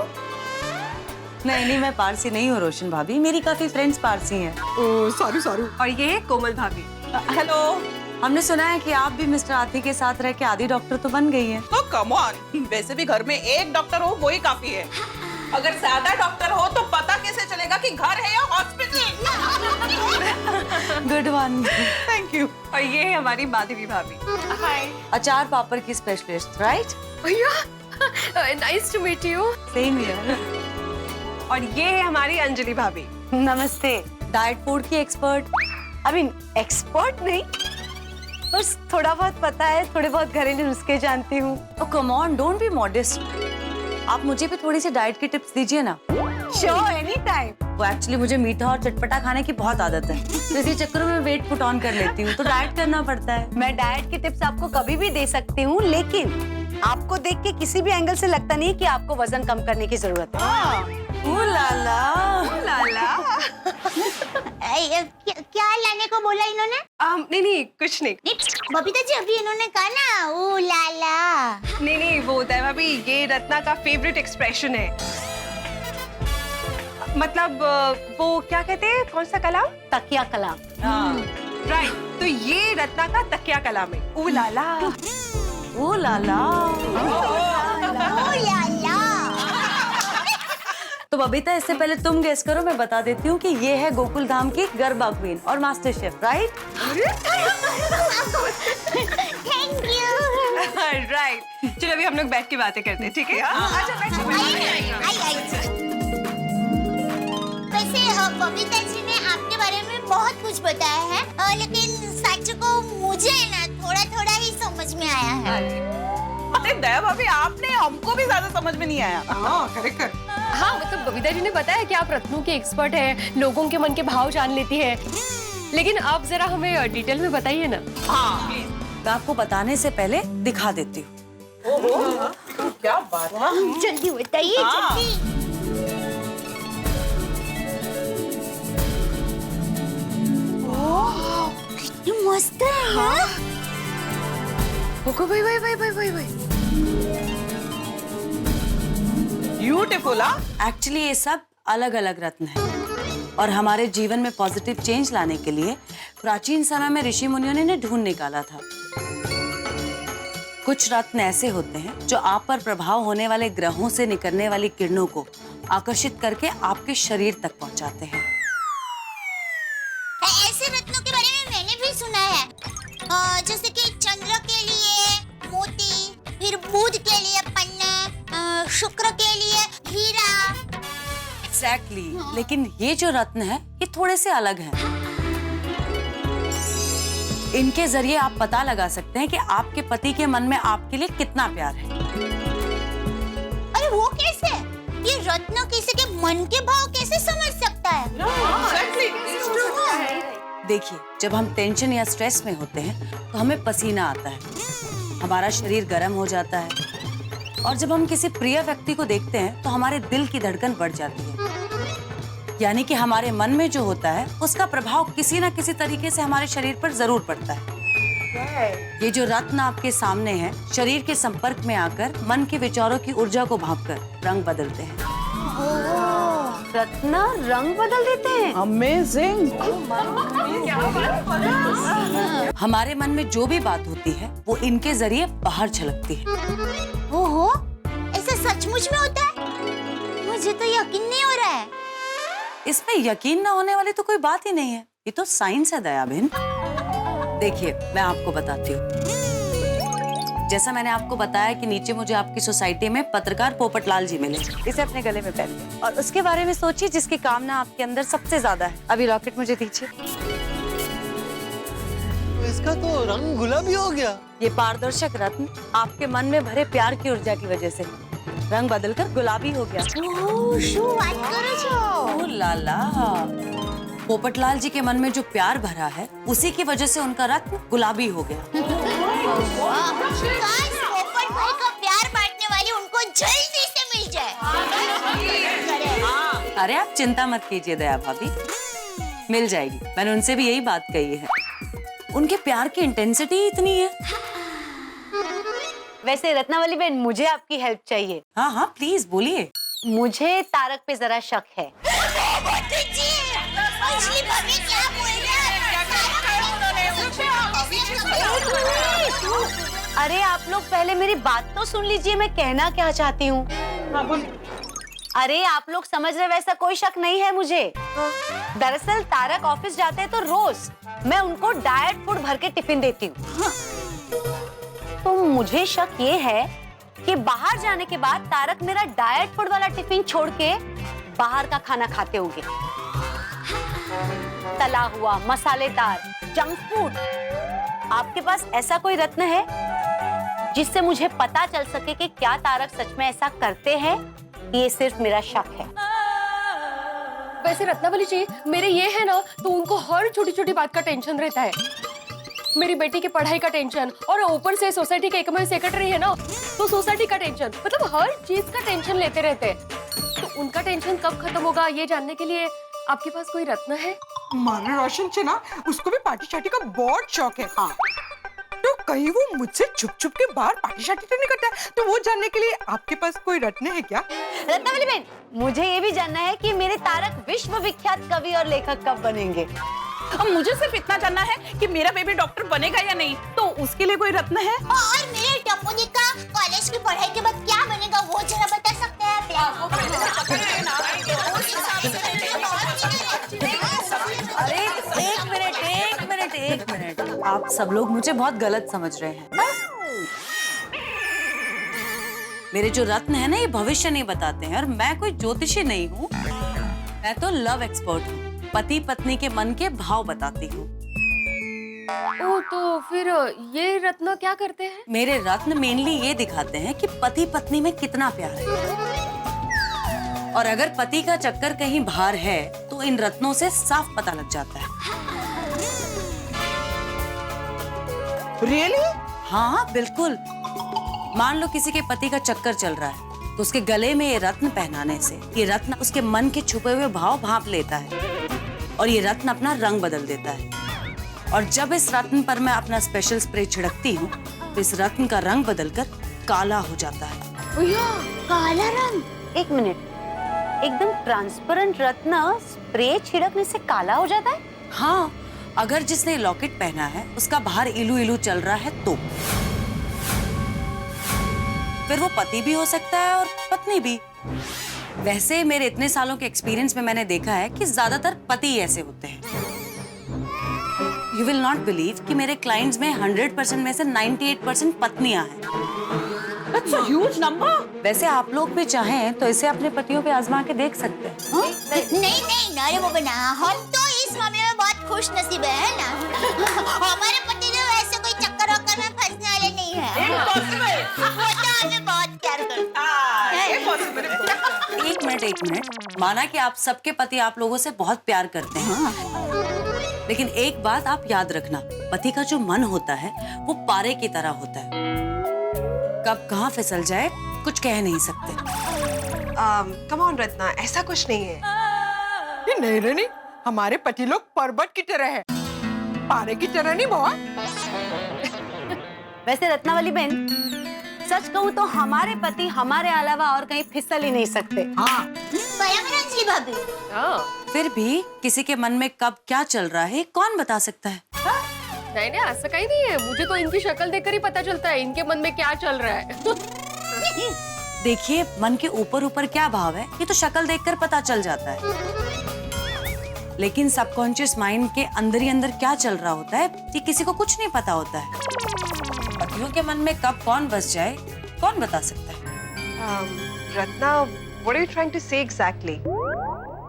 नहीं, मैं पारसी नहीं हूँ रोशन भाभी, मेरी काफी फ्रेंड्स पारसी हैं। ओ सारू सारू। और ये है कोमल भाभी। हेलो। हमने सुना है कि आप भी मिस्टर आती के साथ रह के आदि डॉक्टर तो बन गई हैं। तो कम ऑन, वैसे भी घर में एक डॉक्टर हो वो ही काफी है। अगर ज्यादा डॉक्टर हो तो पता कैसे चलेगा कि घर है या hospital? Good one. Thank you. और ये है हमारी माधवी भाभी। हाय। अचार पापड़ की स्पेशलिस्ट, राइट? भैया, nice to meet you. Same here. और ये है हमारी अंजलि भाभी। नमस्ते। डाइट फूड की एक्सपर्ट। आई मीन एक्सपर्ट नहीं, बस थोड़ा बहुत पता है, थोड़े बहुत घरेलू नुस्खे जानती हूँ। Oh come on, don't be modest. आप मुझे भी थोड़ी सी डाइट की टिप्स दीजिए ना। Sure, any time. वो एक्चुअली मुझे मीठा और चटपटा खाने की बहुत आदत है, तो इसी चक्करों में वेट पुट ऑन कर लेती हूँ, तो डाइट करना पड़ता है। मैं डाइट की टिप्स आपको कभी भी दे सकती हूँ, लेकिन आपको देख के किसी भी एंगल से लगता नहीं कि आपको वजन कम करने की जरूरत है। लाला। क्या लाने को बोला इन्होंने? नहीं कुछ नहीं। बबीता जी अभी इन्होंने कहा ना ओ लाला। नहीं वो होता है भाभी, ये रत्ना का फेवरेट एक्सप्रेशन है। मतलब वो क्या कहते हैं, कौन सा कलाम? तकिया कलाम। राइट, तो ये रत्ना का तकिया कलाम है। ओ लाला। ओ लाला। ओ लाला। तो बबीता, इससे पहले तुम गेस करो, मैं बता देती हूँ कि ये है गोकुल धाम की गरबा क्वीन और master chef, right? Thank you. Right, चलो अभी हम लोग बैठ के बातें करते हैं, ठीक है? आइए। वैसे बबीता जी ने आपके बारे में बहुत कुछ बताया है, लेकिन सच को मुझे ना थोड़ा थोड़ा ही समझ में आया है। अरे दया भाभी, आपने हमको भी ज्यादा समझ में नहीं आया। हाँ करेक्ट। हाँ, मतलब बबीता जी ने बताया कि आप रत्नों की एक्सपर्ट हैं, लोगों के मन के भाव जान लेती है, लेकिन आप जरा हमें डिटेल में बताइए ना। हाँ प्लीज। मैं आपको बताने से पहले दिखा देती हूँ। क्या बात है? जल्दी बताइए, जल्दी। कितनी मस्त है यार। भाई। ब्यूटीफुल। एक्चुअली ये सब अलग अलग रत्न हैं और हमारे जीवन में पॉजिटिव चेंज लाने के लिए प्राचीन समय में ऋषि मुनियों ने इन्हें ढूंढ निकाला था। कुछ रत्न ऐसे होते हैं जो आप पर प्रभाव होने वाले ग्रहों से निकलने वाली किरणों को आकर्षित करके आपके शरीर तक पहुंचाते हैं। सुना है जैसे कि चंद्र के लिए मोती, फिर बुध के लिए पन्ना, शुक्र के लिए हीरा। एग्जैक्टली लेकिन ये जो रत्न है ये थोड़े से अलग हैं। इनके जरिए आप पता लगा सकते हैं कि आपके पति के मन में आपके लिए कितना प्यार है। अरे वो कैसे? ये रत्न किसी के मन के भाव कैसे समझ सकता है? देखिए, जब हम टेंशन या स्ट्रेस में होते हैं तो हमें पसीना आता है, हमारा शरीर गर्म हो जाता है और जब हम किसी प्रिय व्यक्ति को देखते हैं तो हमारे दिल की धड़कन बढ़ जाती है। यानी कि हमारे मन में जो होता है उसका प्रभाव किसी ना किसी तरीके से हमारे शरीर पर जरूर पड़ता है। ये जो रत्न आपके सामने है शरीर के संपर्क में आकर मन के विचारों की ऊर्जा को भांपकर रंग बदलते हैं। रत्न रंग बदल देते हैं? अमेजिंग। हमारे मन में जो भी बात होती है वो इनके जरिए बाहर झलकती है। ओहो, ऐसा सचमुच में होता है? मुझे तो यकीन नहीं हो रहा है। इसमें यकीन न होने वाली तो कोई बात ही नहीं है, ये तो साइंस है दया बहन। देखिए, मैं आपको बताती हूँ। जैसा मैंने आपको बताया कि नीचे मुझे आपकी सोसाइटी में पत्रकार पोपटलाल जी मिले, इसे अपने गले में पहन लें और उसके बारे में सोचिए जिसकी कामना आपके अंदर सबसे ज्यादा है। अभी लॉकेट मुझे दीजिए। इसका तो रंग गुलाबी हो गया। ये पारदर्शक रत्न आपके मन में भरे प्यार की ऊर्जा की वजह से रंग बदलकर गुलाबी हो गया। ओ लाला, पोपटलाल जी के मन में जो प्यार भरा है उसी की वजह से उनका रत्न गुलाबी हो गया। काश पोपट भाई का प्यार बांटने वाली उनको जल्दी से मिल जाए। अरे आप चिंता मत कीजिए दया भाभी, मिल जाएगी। मैंने उनसे भी यही बात कही है। उनके प्यार की इंटेंसिटी इतनी है। वैसे रत्नावली बहन, मुझे आपकी हेल्प चाहिए। हाँ हाँ प्लीज बोलिए। मुझे तारक पे जरा शक है। अंजलि भाभी क्या बोल अरे आप लोग पहले मेरी बात तो सुन लीजिए, मैं कहना क्या चाहती हूँ। अरे आप लोग समझ रहे, वैसा कोई शक नहीं है मुझे। दरअसल तारक ऑफिस जाते हैं तो रोज मैं उनको डाइट फूड भर के टिफिन देती हूँ। तो मुझे शक ये है कि बाहर जाने के बाद तारक मेरा डाइट फूड वाला टिफिन छोड़ के बाहर का खाना खाते होंगे। तला हुआ, मसालेदार, जंक फूड। आपके पास ऐसा कोई रत्न है जिससे मुझे पता चल सके कि क्या तारक सच में ऐसा करते हैं? ये सिर्फ मेरा शक है। वैसे रत्नावली जी, मेरे ये है ना, तो उनको हर छोटी छोटी बात का टेंशन रहता है। मेरी बेटी की पढ़ाई का टेंशन, और ऊपर से सोसाइटी के इकोनॉमिक सेक्रेटरी है ना, तो सोसाइटी का टेंशन, मतलब हर चीज का टेंशन लेते रहते हैं। तो उनका टेंशन कब खत्म होगा ये जानने के लिए आपके पास कोई रत्न है? माना रोशन से ना, उसको भी पार्टी शार्टी का बहुत शौक है। हाँ। तो कहीं वो मुझसे छुप छुप के बाहर पार्टी शार्टी तो नहीं करता है, तो वो जानने के लिए आपके पास कोई रत्न है क्या? रत्नावली बहन, मुझे ये भी जानना है कि मेरे तारक विश्व विख्यात कवि और लेखक कब बनेंगे। अब मुझे सिर्फ इतना जानना है कि मेरा बेबी डॉक्टर बनेगा या नहीं, तो उसके लिए कोई रत्न है? और मेरे टप्पू का कॉलेज की पढ़ाई के बाद क्या बनेगा वो जरा बता सकते हैं? अरे एक मिनट, आप सब लोग मुझे बहुत गलत समझ रहे हैं। मेरे जो रत्न है ना, ये भविष्य नहीं बताते हैं और मैं कोई ज्योतिषी नहीं हूँ। मैं तो लव एक्सपर्ट हूँ, पति पत्नी के मन के भाव बताती हूँ। ओ, तो फिर ये रत्न क्या करते हैं? मेरे रत्न मेनली ये दिखाते हैं कि पति पत्नी में कितना प्यार है, और अगर पति का चक्कर कहीं बाहर है तो इन रत्नों से साफ पता लग जाता है। रियली? हाँ बिल्कुल। मान लो किसी के पति का चक्कर चल रहा है तो उसके गले में ये रत्न पहनाने से ये रत्न उसके मन के छुपे हुए भाव भांप लेता है और ये रत्न अपना रंग बदल देता है। और जब इस रत्न पर मैं अपना स्पेशल स्प्रे छिड़कती हूँ तो इस रत्न का रंग बदलकर काला हो जाता है। काला रंग? एक मिनट, एकदम ट्रांसपेरेंट रत्न स्प्रे छिड़कने से काला हो जाता है? हाँ, अगर जिसने लॉकेट पहना है उसका बाहर इलू इलू चल रहा है तो फिर वो पति भी हो सकता है और पत्नी भी। वैसे मेरे इतने सालों के एक्सपीरियंस में मैंने देखा है कि ज्यादातर पति ऐसे होते हैं। यू विल नॉट बिलीव कि मेरे क्लाइंट्स में 100% में से 98% पत्नियां हैं। That's a huge number. वैसे आप लोग भी चाहें तो इसे अपने पतियों पे आजमा के देख सकते हैं। नहीं नहीं नारे वो बना, हम तो इस मामले में बहुत खुश नसीब है ना। हमारे पति जो ऐसे कोई चक्कर वक्कर में फंसने वाले नहीं है। वो तो हमें बहुत प्यार करता है। एक मिनट, माना कि आप सबके पति आप लोगों से बहुत प्यार करते हैं, लेकिन एक बात आप याद रखना, पति का जो मन होता है वो पारे की तरह होता है, कब कहाँ फिसल जाए कुछ कह नहीं सकते। कम ऑन रत्ना, ऐसा कुछ नहीं है। ये नहीं रे नहीं, हमारे पति लोग पर्वत की तरह है, पारे की तरह नहीं बहुत। वैसे रत्नावली बहन, सच कहूँ तो हमारे पति हमारे अलावा और कहीं फिसल ही नहीं सकते। अंजलि भाभी, फिर भी किसी के मन में कब क्या चल रहा है कौन बता सकता है? नहीं नहीं, ऐसा कहीं नहीं है। मुझे तो इनकी शक्ल देखकर ही पता चलता है इनके मन में क्या चल रहा है। देखिए, मन के ऊपर ऊपर क्या भाव है ये तो शक्ल देखकर पता चल जाता है, लेकिन सबकॉन्शियस माइंड के अंदर ही अंदर क्या चल रहा होता है ये किसी को कुछ नहीं पता होता है। पतियों के मन में कब कौन बस जाए कौन बता सकता है? Ratna, what are you trying to say exactly?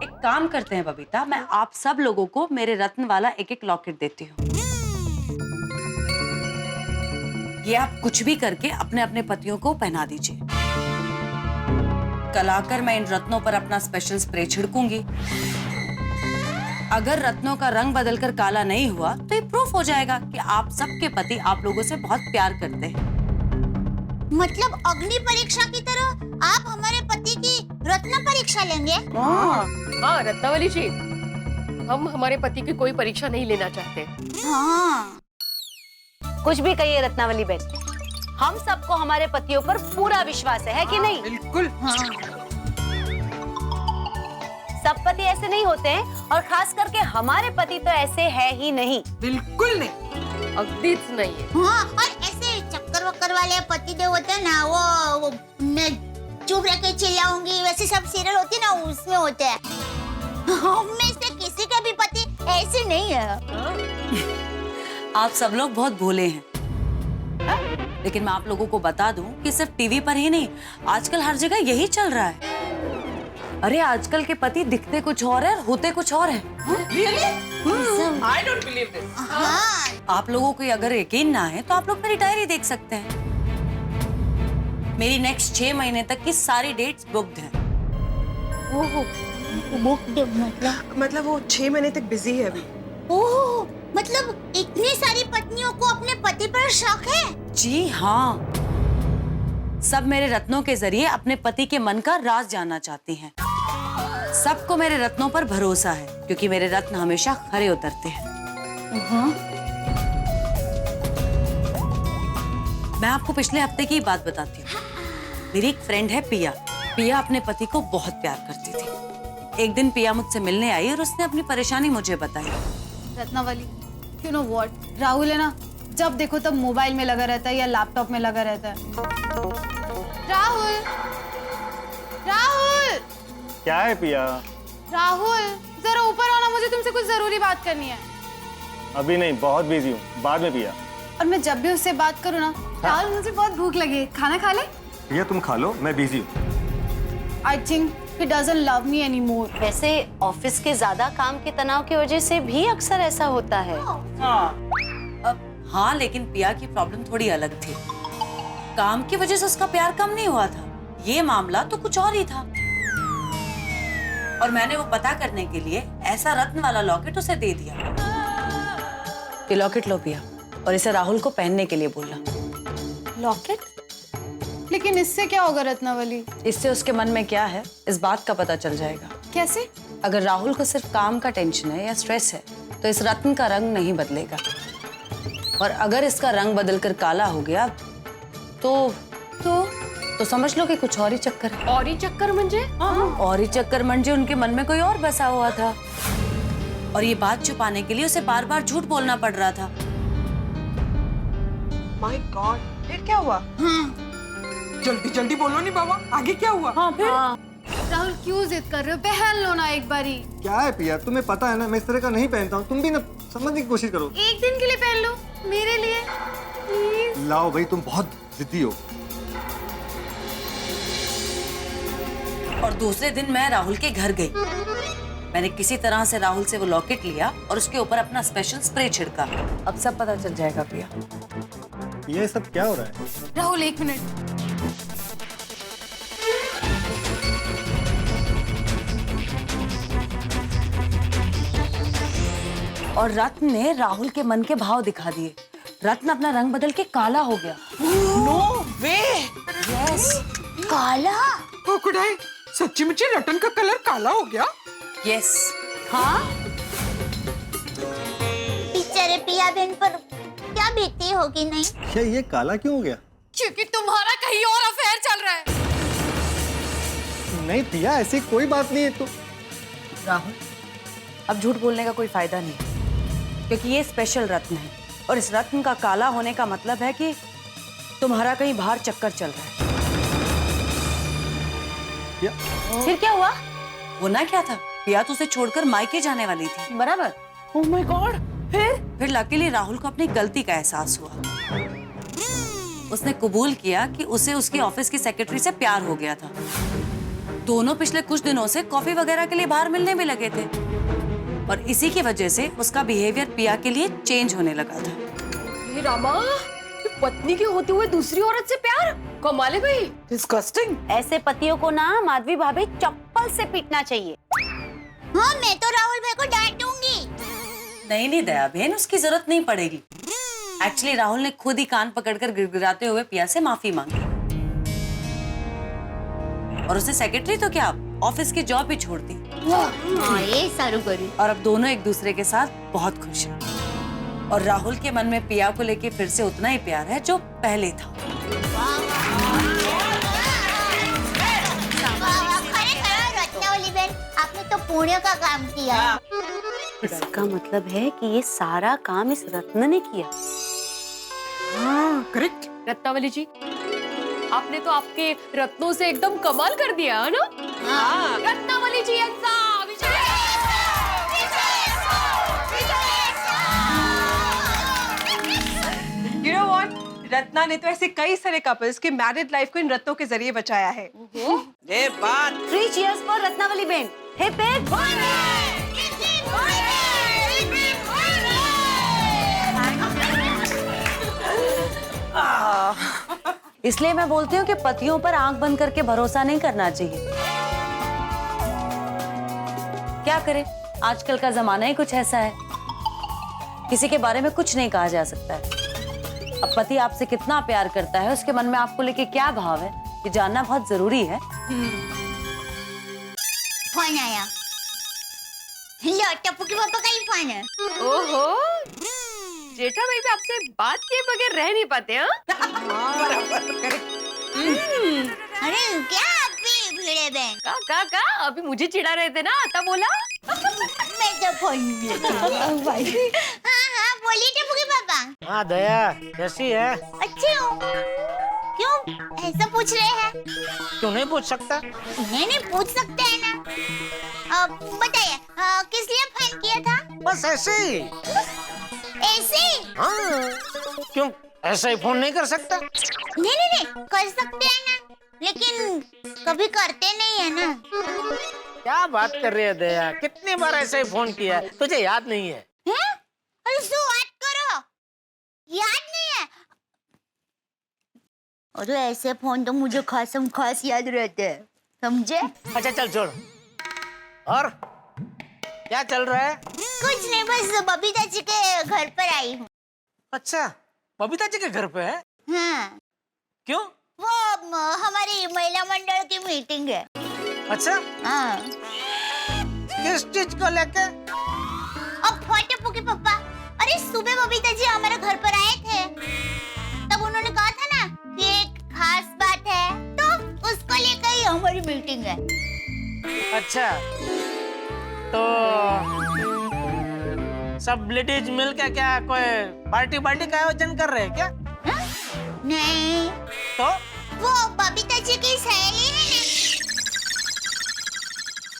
एक काम करते हैं बबीता, मैं आप सब लोगों को मेरे रत्न वाला एक एक लॉकेट देती हूँ। ये आप कुछ भी करके अपने अपने पतियों को पहना दीजिए। कल आकर मैं इन रत्नों पर अपना स्पेशल स्प्रे छिड़कूंगी। अगर रत्नों का रंग बदलकर काला नहीं हुआ तो ये प्रूफ हो जाएगा कि आप सबके पति आप लोगों से बहुत प्यार करते हैं। मतलब अग्नि परीक्षा की तरह आप हमारे पति की रत्न परीक्षा लेंगे? हाँ रत्नावली जी, हम हमारे पति की कोई परीक्षा नहीं लेना चाहते। हाँ। कुछ भी कहिए रत्नावली बहन, हम सबको हमारे पतियों पर पूरा विश्वास है कि नहीं? बिल्कुल। सब पति ऐसे नहीं होते हैं, और खास करके हमारे पति तो ऐसे है ही नहीं। बिल्कुल नहीं, अगदीच नहीं है। हाँ, और ऐसे चक्कर वक्कर वाले पति जो होते हैं ना, वो मैं चुप रह के चिल्लाऊंगी वैसे सब सीरियल होती है ना, उसमें होते हैं। हम में से किसी के भी पति ऐसे नहीं है। आप सब लोग बहुत भोले हैं, लेकिन मैं आप लोगों को बता दूं कि सिर्फ टीवी पर ही नहीं, आजकल हर जगह यही चल रहा है। अरे आजकल के पति दिखते कुछ और है, होते कुछ और है। I don't believe this. हाँ। आप लोगों को अगर यकीन ना है तो आप लोग मेरी डायरी देख सकते हैं। मेरी नेक्स्ट 6 महीने तक की सारी डेट्स बुक्ड हैं। मतलब वो 6 महीने तक बिजी है अभी। ओह, मतलब इतनी सारी पत्नियों को अपने पति पर शक है? जी हाँ, सब मेरे रत्नों के जरिए अपने पति के मन का राज जानना चाहती हैं। सबको मेरे रत्नों पर भरोसा है क्योंकि मेरे रत्न हमेशा खरे उतरते हैं। मैं आपको पिछले हफ्ते की बात बताती हूँ। मेरी एक फ्रेंड है पिया। पिया अपने पति को बहुत प्यार करती थी। एक दिन पिया मुझसे मिलने आई और उसने अपनी परेशानी मुझे बताई। Ratnavali, you know what? Rahul है ना, जब देखो तब मोबाइल में लगा रहता है या लैपटॉप में लगा रहता है। राहुल, राहुल, क्या है पिया? राहुल, जरा ऊपर आओ ना, मुझे तुमसे कुछ जरूरी बात करनी है। अभी नहीं, बहुत बिजी हूँ, बाद में पिया। और मैं जब भी उससे बात करूँ ना, राहुल मुझे बहुत भूख लगी है, खाना खा ले। पिया तुम खा लो, मैं बिजी हूँ। I think he doesn't love me anymore. वैसे ऑफिस के ज्यादा काम के तनाव की वजह से भी अक्सर ऐसा होता है। हाँ, लेकिन पिया की प्रॉब्लम थोड़ी अलग थी। काम की वजह से उसका प्यार कम नहीं हुआ था, ये मामला तो कुछ और ही था। और मैंने वो पता करने के लिए ऐसा रत्न वाला लॉकेट उसे दे दिया। ये लॉकेट लो पिया, और इसे राहुल को पहनने के लिए बोलना। लॉकेट? लेकिन इससे क्या होगा रत्नावली? इससे उसके मन में क्या है इस बात का पता चल जाएगा। कैसे? अगर राहुल को सिर्फ काम का टेंशन है या स्ट्रेस है तो इस रत्न का रंग नहीं बदलेगा, और अगर इसका रंग बदलकर काला हो गया तो समझ लो कि कुछ और ही चक्कर है। और ही चक्कर मंजे? और ही चक्कर मंजे उनके मन में कोई और बसा हुआ था, और ये बात छुपाने के लिए उसे बार बार झूठ बोलना पड़ रहा था। माय गॉड, फिर क्या हुआ? जल्दी जल्दी बोलो नहीं बाबा, आगे क्या हुआ? हाँ, फिर राहुल क्यों जिद कर रहे हो? पहन लो ना एक बारी। क्या है पिया, तुम्हें पता है ना मैं इस तरह का नहीं पहनता हूँ। तुम भी ना समझने की कोशिश करो। एक दिन के लिए पहन लो मेरे लिए प्लीज। लाओ भाई, तुम बहुत जिद्दी हो। और दूसरे दिन मैं राहुल के घर गई। मैंने किसी तरह से राहुल से वो लॉकेट लिया और उसके ऊपर अपना स्पेशल स्प्रे छिड़का। अब सब पता चल जाएगा प्रिया। ये सब क्या हो रहा है? राहुल एक मिनट। और रत्न ने राहुल के मन के भाव दिखा दिए। रत्न अपना रंग बदल के काला हो गया। नो वे। यस। काला? ओ खुदाई, सच्ची मुच्ची रतन का कलर काला हो गया? यस। हाँ। बेचारे पिया बहन पर क्या बीती होगी नहीं? क्या ये काला क्यों हो गया? क्योंकि तुम्हारा कहीं और अफेयर चल रहा है। नहीं पिया, ऐसी कोई बात नहीं है। तो राहुल, अब झूठ बोलने का कोई फायदा नहीं, क्योंकि ये स्पेशल रत्न है और इस रत्न का काला होने का मतलब है कि तुम्हारा कहीं बाहर चक्कर चल रहा है। फिर क्या हुआ? होना क्या था? पिया तो उसे छोड़कर मायके जाने वाली थी, बराबर? Oh my God. फिर लकीली राहुल को अपनी गलती का एहसास हुआ। उसने कबूल किया कि उसे उसके ऑफिस की सेक्रेटरी से प्यार हो गया था। दोनों पिछले कुछ दिनों से कॉफी वगैरह के लिए बाहर मिलने भी लगे थे और इसी की वजह से उसका बिहेवियर पिया के लिए चेंज होने लगा था। हे रामा, ये पत्नी के होते हुए दूसरी औरत से प्यार? कमाल है भाई। डिस्गस्टिंग। ऐसे पतियों को ना माधवी भाभी चप्पल से पीटना चाहिए। हाँ, मैं तो राहुल भाई को डांटूंगी। नहीं दया बहन, उसकी जरूरत नहीं पड़ेगी। एक्चुअली राहुल ने खुद ही कान पकड़कर गिड़गिड़ाते हुए पिया से माफी मांगी और उसे सेक्रेटरी तो क्या, ऑफिस की जॉब भी छोड़ दी। हाँ, ये सारू करी। और अब दोनों एक दूसरे के साथ बहुत खुश हैं और राहुल के मन में पिया को लेके फिर से उतना ही प्यार है जो पहले था। रत्नावली बहन, आपने तो पुण्य का काम किया। इसका मतलब है कि ये सारा काम इस रत्न ने किया। हाँ, करेक्ट। रत्नावली जी, आपने तो आपके रत्नों से एकदम कमाल कर दिया है ना? हाँ। रत्नावली जी You know what? रत्ना ने तो ऐसे कई सारे कपल्स की मैरिड लाइफ को इन रत्नों के जरिए बचाया है। ये बात। 3 cheers for रत्नावली बहन। Hip hip. इसलिए मैं बोलती हूँ कि पतियों पर आंख बंद करके भरोसा नहीं करना चाहिए। क्या करें, आजकल का जमाना ही कुछ ऐसा है, किसी के बारे में कुछ नहीं कहा जा सकता है। अब पति आपसे कितना प्यार करता है, उसके मन में आपको लेके क्या भाव है, ये जानना बहुत जरूरी है। फोन आया। लो, टप्पू के पापा का ही फोन है। ओहो, जेठा भाई भी आपसे बात किए बगैर रह नहीं पाते हैं? अरे क्या आप भी भिड़े बहन? का अभी मुझे चिढ़ा रहे थे ना, आता बोला। मैं तो फोन हाँ, बोलिए टप्पू के पापा। हाँ दया, कैसी है? अच्छी हूँ। क्यों ऐसा पूछ रहे हैं? क्यों नहीं पूछ सकता? नहीं पूछ सकते हैं ना। बताइए, किस लिए फोन किया था? बस ऐसे ही। ऐसे? हाँ, क्यों ऐसा ही फोन नहीं कर सकता? नहीं, कर सकते हैं ना, लेकिन कभी करते नहीं है ना। क्या बात कर रही है दया, कितनी बार ऐसा ही फोन किया है, तुझे याद नहीं है? अरे बात करो, याद नहीं है? अरे ऐसे फोन तो मुझे खास याद रहते हैं, समझे? अच्छा चल छोड़। और क्या चल रहा है? कुछ नहीं, बस बबीता जी के घर पर आई हूँ। अच्छा, बबीता जी के घर पे है? हाँ। क्यों? वो हमारी महिला मंडल की मीटिंग है। अच्छा? हाँ। किस चीज को लेके? अब टप्पू के पापा, अरे सुबह बबीता जी हमारे घर पर आए थे, तब उन्होंने कहा था ना कि एक खास बात है, तो उसको लेकर ही हमारी मीटिंग है। अच्छा, तो सब लेडीज मिलकर क्या कोई पार्टी का आयोजन कर रहे हैं क्या? नहीं। तो वो बबीता जी की सहेली है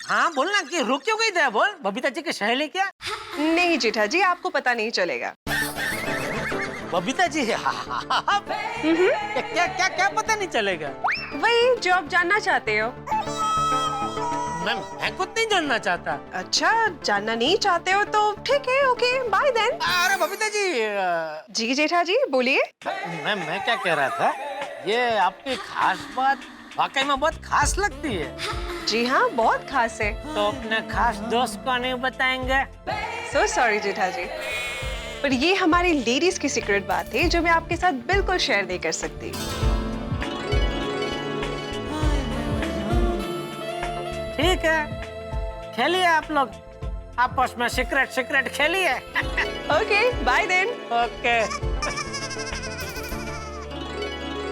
हाँ बोलना कि रुक क्यों गई थे, बोल। बबीता जी की सहेली क्या? नहीं जेठा जी, आपको पता नहीं चलेगा। बबीता जी क्या क्या क्या पता नहीं चलेगा? वही जो आप जानना चाहते हो। मैं खुद नहीं जानना चाहता। अच्छा, जानना नहीं चाहते हो तो ठीक है, ओके बाय देन। अरे बबीता जी जी जेठा जी बोलिए। मैं क्या कह रहा था, ये आपकी खास बात वाकई में बहुत खास लगती है। जी हाँ, बहुत खास है। तो अपने खास दोस्त को नहीं बताएंगे? सो सॉरी जेठा जी, पर ये हमारी लेडीज की सीक्रेट बात है जो मैं आपके साथ बिल्कुल शेयर नहीं कर सकती। ठीक है, खेलिए आप लोग आपस में सीक्रेट सीक्रेट खेलिए। Okay bye then. ओके।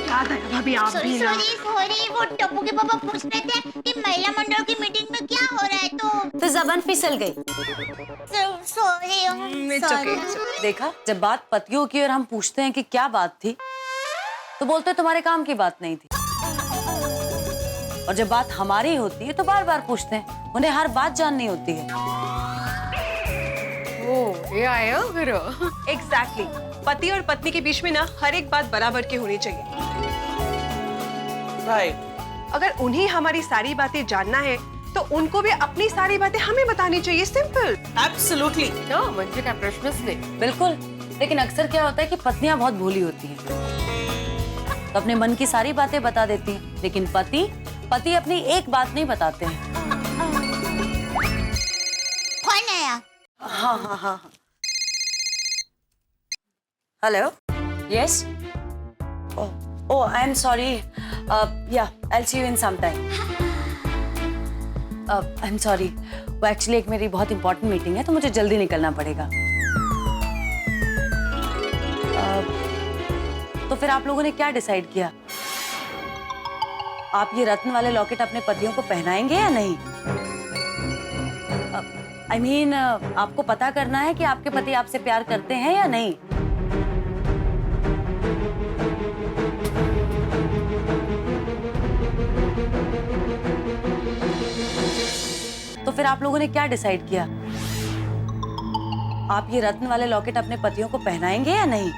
याद है भाभी, आप भी ना। सॉरी, वो टप्पू के पापा पूछ रहे थे कि महिला मंडल की मीटिंग में क्या हो रहा है, तो जबान फिसल गई। सॉरी। देखा, जब बात पतियों की और हम पूछते हैं कि क्या बात थी, तो बोलते तुम्हारे काम की बात नहीं थी, और जब बात हमारी होती है तो बार बार पूछते हैं, उन्हें हर बात जाननी होती है। ओ, ये आया फिर। एग्जैक्टली, पति और पत्नी के बीच में ना हर एक बात बराबर की होनी चाहिए। अगर उन्हें हमारी सारी बातें जानना है तो उनको भी अपनी सारी बातें हमें बतानी चाहिए। सिंपल। एब्सोल्युटली। म्हणजे काय प्रश्नच नाही। बिल्कुल, लेकिन अक्सर क्या होता है कि पत्नियां बहुत भोली होती हैं, तो अपने मन की सारी बातें बता देती हैं, लेकिन पति अपनी एक बात नहीं बताते हैं। कौन आया? हाँ। Hello, yes. Oh, I am sorry. Yeah, I will see you in some time. I am sorry, वो एक्चुअली एक मेरी बहुत इंपॉर्टेंट मीटिंग है, तो मुझे जल्दी निकलना पड़ेगा। तो फिर आप लोगों ने क्या डिसाइड किया? आप ये रत्न वाले लॉकेट अपने पतियों को पहनाएंगे या नहीं? I mean, आपको पता करना है कि आपके पति आपसे प्यार करते हैं या नहीं। तो फिर आप लोगों ने क्या डिसाइड किया? आप ये रत्न वाले लॉकेट अपने पतियों को पहनाएंगे या नहीं?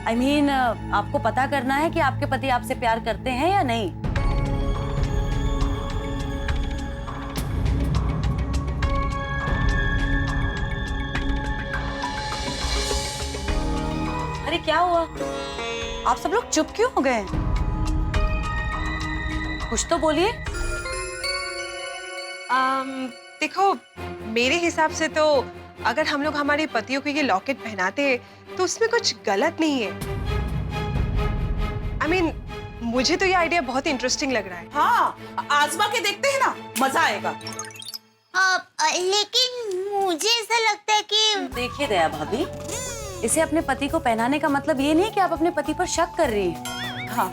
I mean, आपको पता करना है कि आपके पति आपसे प्यार करते हैं या नहीं। अरे क्या हुआ? आप सब लोग चुप क्यों हो गए? कुछ तो बोलिए। देखो, मेरे हिसाब से तो अगर हम लोग हमारे पतियों को ये लॉकेट पहनाते तो उसमें कुछ गलत नहीं है। I mean, मुझे तो ये आइडिया बहुत इंटरेस्टिंग लग रहा है। हाँ, आजमा के देखते हैं ना, मजा आएगा। लेकिन मुझे ऐसा लगता है कि देखिए दया भाभी, इसे अपने पति को पहनाने का मतलब ये नहीं कि आप अपने पति पर शक कर रही हैं। हाँ,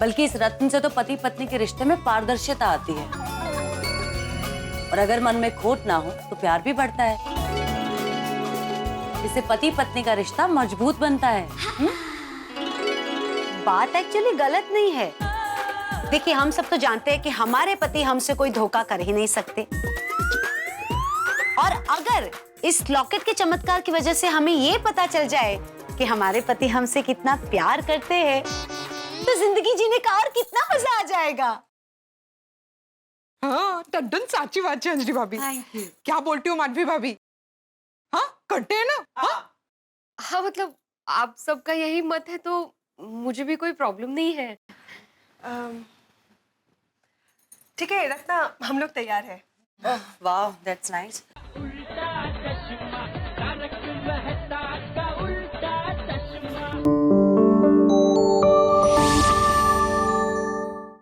बल्कि इस रत्न से तो पति पत्नी के रिश्ते में पारदर्शिता आती है, और अगर मन में खोट ना हो तो प्यार भी बढ़ता है। इससे पति पत्नी का रिश्ता मजबूत बनता है। बात एक्चुअली गलत नहीं है। देखिए, हम सब तो जानते हैं कि हमारे पति हमसे कोई धोखा कर ही नहीं सकते, और अगर इस लॉकेट के चमत्कार की वजह से हमें ये पता चल जाए कि हमारे पति हमसे कितना प्यार करते हैं, तो जिंदगी जीने का और कितना मजा आ जाएगा। हाँ, टड्डन साची बात है अंजलि भाभी। क्या बोलती हो माधवी भाभी? हाँ, करते हैं ना? हाँ, मतलब आप सबका यही मत है तो मुझे भी कोई प्रॉब्लम नहीं है। ठीक है रत्ना, हम लोग तैयार हैं। वाह, दैट्स नाइस।